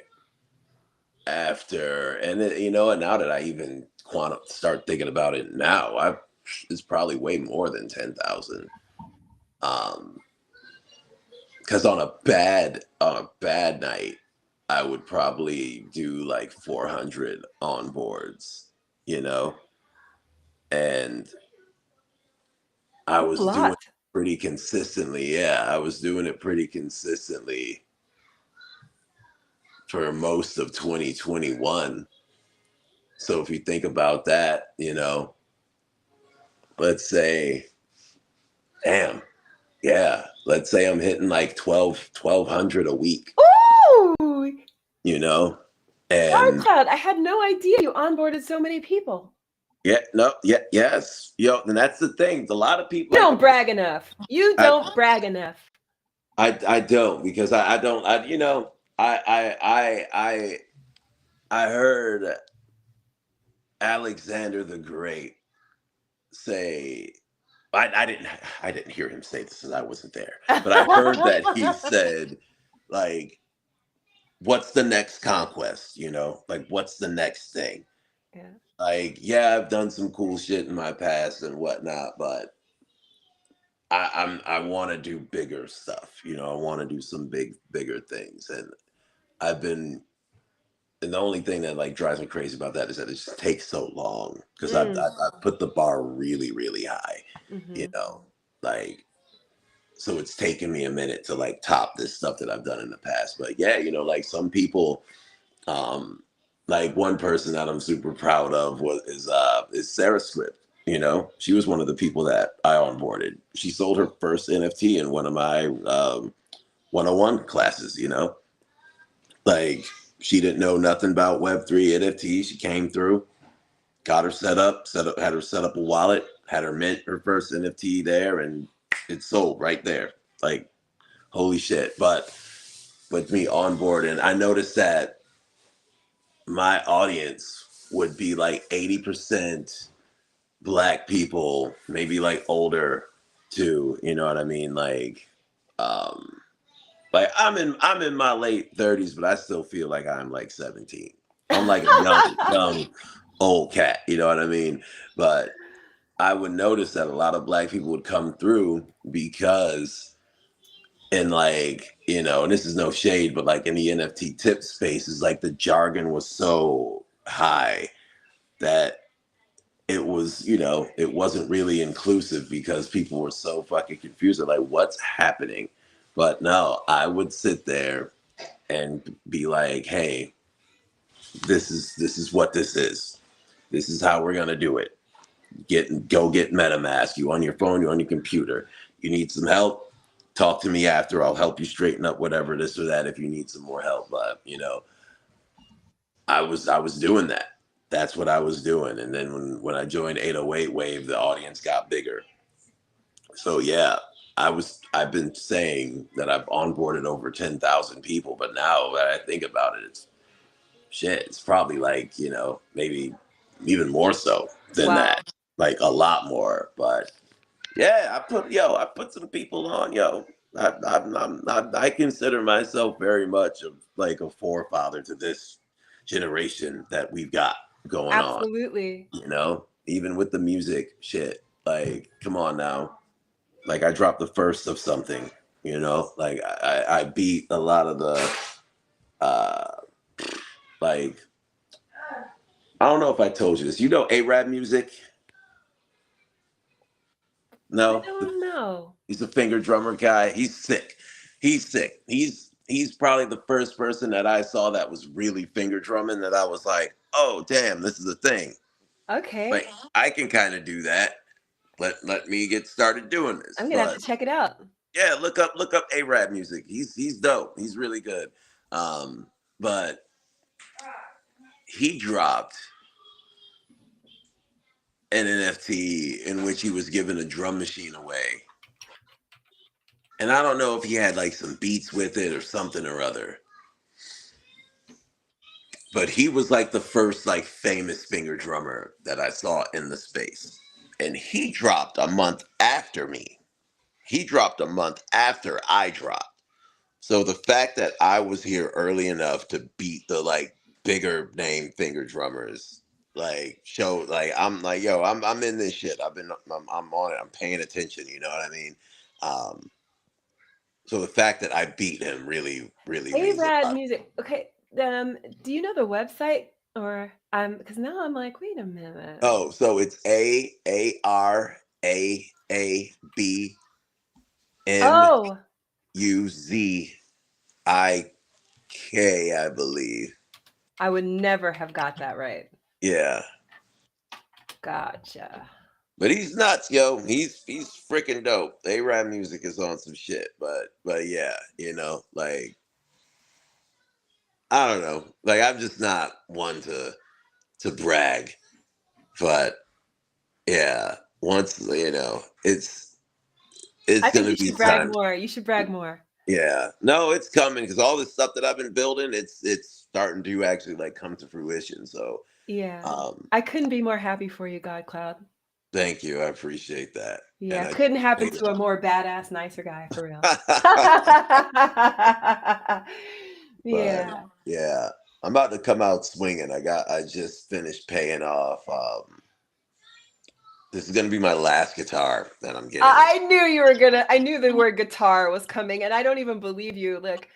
S3: after, and now that I even start thinking about it now, it's probably way more than 10,000. Because on a bad night, I would probably do like 400 onboards, and I
S1: That's a
S3: was doing
S1: lot.
S3: it pretty consistently. Yeah, I was doing it pretty consistently for most of 2021. So if you think about that, let's say, damn, yeah, let's say I'm hitting like 1,200 a week,
S1: Ooh, God
S3: and
S1: Cloud, I had no idea you onboarded so many people.
S3: yeah, no, yeah, yes, and that's the thing. A lot of people,
S1: You don't brag enough. You don't brag enough.
S3: I don't, because I don't, I heard Alexander the Great say, I didn't hear him say this, and I wasn't there, but I heard that he said, like, what's the next conquest, like, what's the next thing?
S1: Yeah.
S3: Like, yeah, I've done some cool shit in my past and whatnot, but I want to do bigger stuff. You know, I want to do some bigger things, and I've been. And the only thing that like drives me crazy about that is that it just takes so long because
S1: Mm.
S3: I put the bar really really high. You
S1: Hmm.
S3: know, like so it's taken me a minute to like top this stuff that I've done in the past. But yeah, you know, like some people, um, like one person that I'm super proud of is Sarah Script. You know, she was one of the people that I onboarded. She sold her first NFT in one of my 101 classes. You know, like she didn't know nothing about Web3 NFTs. She came through, got her had her set up a wallet, had her mint her first NFT there, and it sold right there. Like holy shit! But with me on board, and I noticed that my audience would be like 80% black people, maybe like older too. You know what I mean? Um, like I'm in my late 30s, but I still feel like I'm like 17. I'm like a young old cat. You know what I mean? But I would notice that a lot of black people would come through because and like you know and this is no shade but like in the NFT tip space is like the jargon was so high that it was you know it wasn't really inclusive because people were so fucking confused. They're like what's happening, but no, I would sit there and be like, hey, this is what this is how we're gonna do it. Go get MetaMask. You on your phone, you on your computer. You need some help, talk to me after. I'll help you straighten up whatever this or that if you need some more help. But you know, I was doing that. That's what I was doing. And then when I joined 808 Wave, the audience got bigger. So yeah, I've been saying that I've onboarded over 10,000 people, but now that I think about it, it's shit, it's probably like, you know, maybe even more so than
S1: Wow.
S3: that. Like a lot more. But yeah, I put some people on, yo. I consider myself very much of like a forefather to this generation that we've got going on.
S1: Absolutely.
S3: You know, even with the music shit. Like, come on now. Like I dropped the first of something. You know, like I beat a lot of the uh like I don't know if I told you this. You know Arab music?
S1: I
S3: No,
S1: don't know.
S3: he's a finger drummer guy. He's sick. He's sick. He's probably the first person that I saw that was really finger drumming that I was like, oh damn, this is a thing.
S1: Okay.
S3: Like I can kind of do that. Let me get started doing this.
S1: I'm gonna have
S3: But
S1: to check it out.
S3: yeah, look up Arab music. He's dope. He's really good. Um, but he dropped an NFT in which he was giving a drum machine away. And I don't know if he had like some beats with it or something or other. But he was like the first like famous finger drummer that I saw in the space. And he dropped a month after me. He dropped a month after I dropped. So the fact that I was here early enough to beat the like bigger name finger drummers, like show like I'm like yo, I'm in this shit. I'm on it. I'm paying attention. You know what I mean? Um, so the fact that I beat him really means a
S1: A-Rad
S3: lot.
S1: music. Okay. Do you know the website or because now I'm like, wait a minute.
S3: Oh, so it's
S1: Oh,
S3: AABAMUZIK, I believe.
S1: I would never have got that right.
S3: Yeah.
S1: Gotcha.
S3: But he's nuts, yo. He's freaking dope. A-Rap music is on some shit, but yeah, you know, like I don't know. Like I'm just not one to brag, but yeah, once you know, it's
S1: I think
S3: gonna
S1: you
S3: be
S1: should brag
S3: time.
S1: more. You should brag more.
S3: Yeah, no, it's coming because all this stuff that I've been building, it's starting to actually like come to fruition. So,
S1: Yeah.
S3: um,
S1: I couldn't be more happy for you, God Cloud.
S3: thank you. I appreciate that, and
S1: Yeah,
S3: I
S1: couldn't happen
S3: appreciate
S1: to a more badass, nicer guy for real.
S3: it. But
S1: Yeah.
S3: yeah, I'm about to come out swinging. I just finished paying off This is gonna be my last guitar that I'm getting.
S1: I knew you were gonna. I knew the word guitar was coming, and I don't even believe you. Look,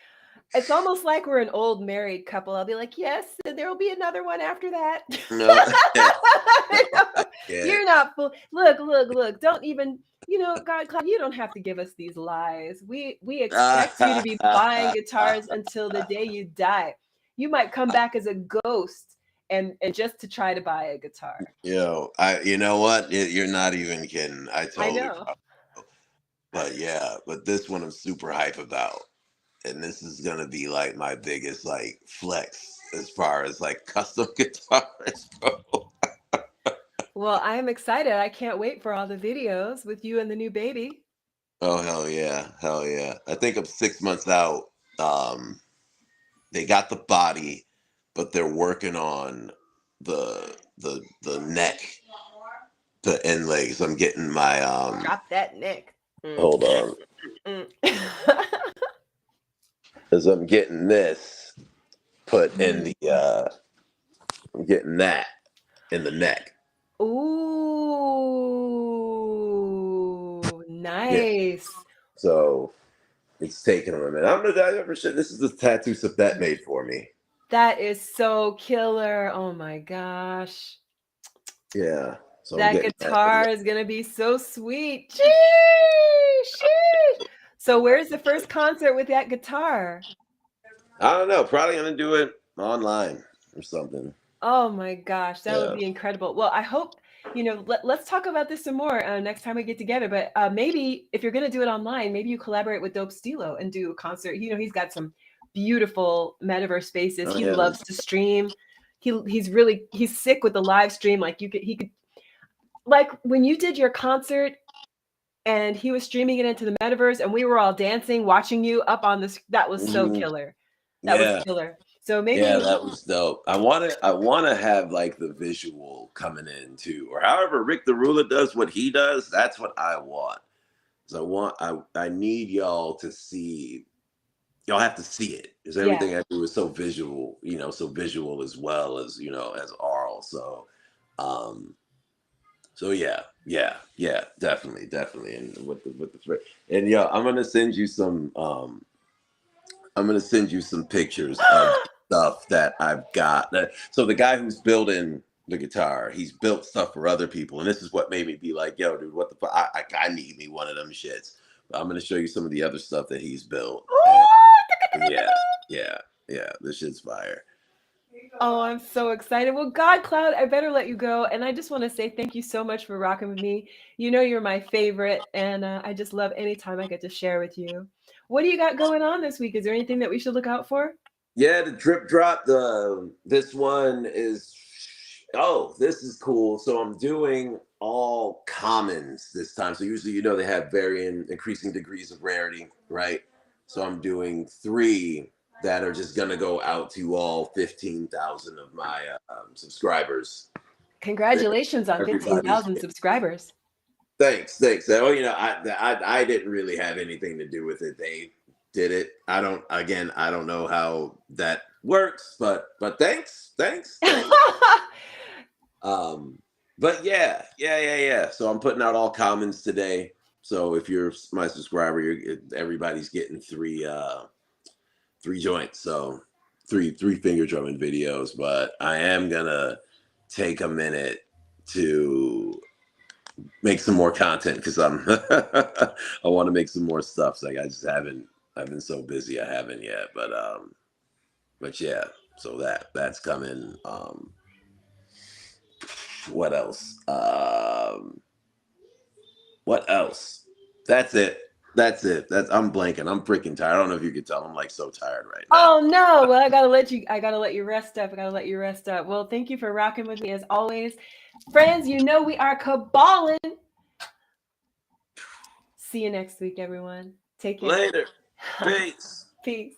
S1: it's almost like we're an old married couple. I'll be like, yes, and there will be another one after that.
S3: No, no, I
S1: You're
S3: can't.
S1: not full. Look. Don't even. God, Cloud, you don't have to give us these lies. We expect you to be buying guitars until the day you die. You might come back as a ghost and just to try to buy a guitar.
S3: You know what? You're not even kidding. I
S1: I
S3: totally.
S1: know.
S3: But yeah, but this one I'm super hype about. And this is gonna be like my biggest like flex as far as like custom guitars, bro.
S1: Well, I'm excited. I can't wait for all the videos with you and the new baby.
S3: Oh hell yeah, hell yeah. I think I'm 6 months out. Um they got the body, but they're working on the neck, the end legs. I'm getting my
S1: Drop that neck.
S3: hold on.
S1: Mm.
S3: As I'm getting this put in
S1: Mm.
S3: the I'm getting that in the neck.
S1: Ooh,
S3: Yeah.
S1: nice.
S3: So it's taking a minute. I'm gonna dive over shit. This is the tattoo Sabette made for me.
S1: That is so killer. Oh my gosh.
S3: Yeah. So I'm
S1: That
S3: getting that in
S1: guitar
S3: there.
S1: is gonna be so sweet. Sheesh. So where's the first concert with that guitar?
S3: I don't know. Probably gonna do it online or something.
S1: Oh my gosh, that would
S3: Yeah.
S1: be incredible. Well, I hope, let's talk about this some more next time we get together. But maybe if you're going to do it online, maybe you collaborate with Dope Stilo and do a concert. He's got some beautiful metaverse spaces.
S3: Oh
S1: He
S3: yeah.
S1: loves to stream. He's sick with the live stream. Like he could, like when you did your concert and he was streaming it into the metaverse and we were all dancing, watching you up on this. That was so
S3: Mhm.
S1: killer. That was
S3: Yeah.
S1: killer. So
S3: Yeah,
S1: maybe,
S3: that was dope. I wanna have like the visual coming in too. Or however Rick the Ruler does what he does, that's what I want. So I need y'all to see, y'all have to see it. Because
S1: yeah.
S3: everything I do is so visual, so visual as well as, as oral. Um so yeah, definitely. And and yeah, I'm gonna send you some pictures of stuff that I've got. So the guy who's building the guitar, he's built stuff for other people, and this is what made me be like, "Yo, dude, what the fuck? I need me one of them shits." But I'm gonna show you some of the other stuff that he's built. And yeah, yeah, this shit's fire.
S1: Oh, I'm so excited. Well, God, Cloud, I better let you go. And I just want to say thank you so much for rocking with me. You know, you're my favorite. And I just love any time I get to share with you. What do you got going on this week? Is there anything that we should look out for?
S3: Yeah, the drip drop. This one is, oh, this is cool. So I'm doing all commons this time. So usually, they have varying, increasing degrees of rarity, right? So I'm doing three that are just gonna go out to all 15,000 of my subscribers.
S1: Congratulations on
S3: Everybody's
S1: 15,000 subscribers.
S3: thanks. Oh, I didn't really have anything to do with it. They did it. I don't know how that works, but thanks. But yeah. So I'm putting out all commons today. So if you're my subscriber, everybody's getting three joints. So three finger drumming videos. But I am gonna take a minute to make some more content because I want to make some more stuff. So I just haven't. I've been so busy, I haven't yet. But yeah. So that's coming. What else? What else? That's it. I'm blanking. I'm freaking tired. I don't know if you can tell. I'm like so tired right now.
S1: Oh no. Well, I gotta let you rest up. Well, thank you for rocking with me as always. Friends, we are caballing. See you next week, everyone. Take care.
S3: Later. Peace.
S1: Peace.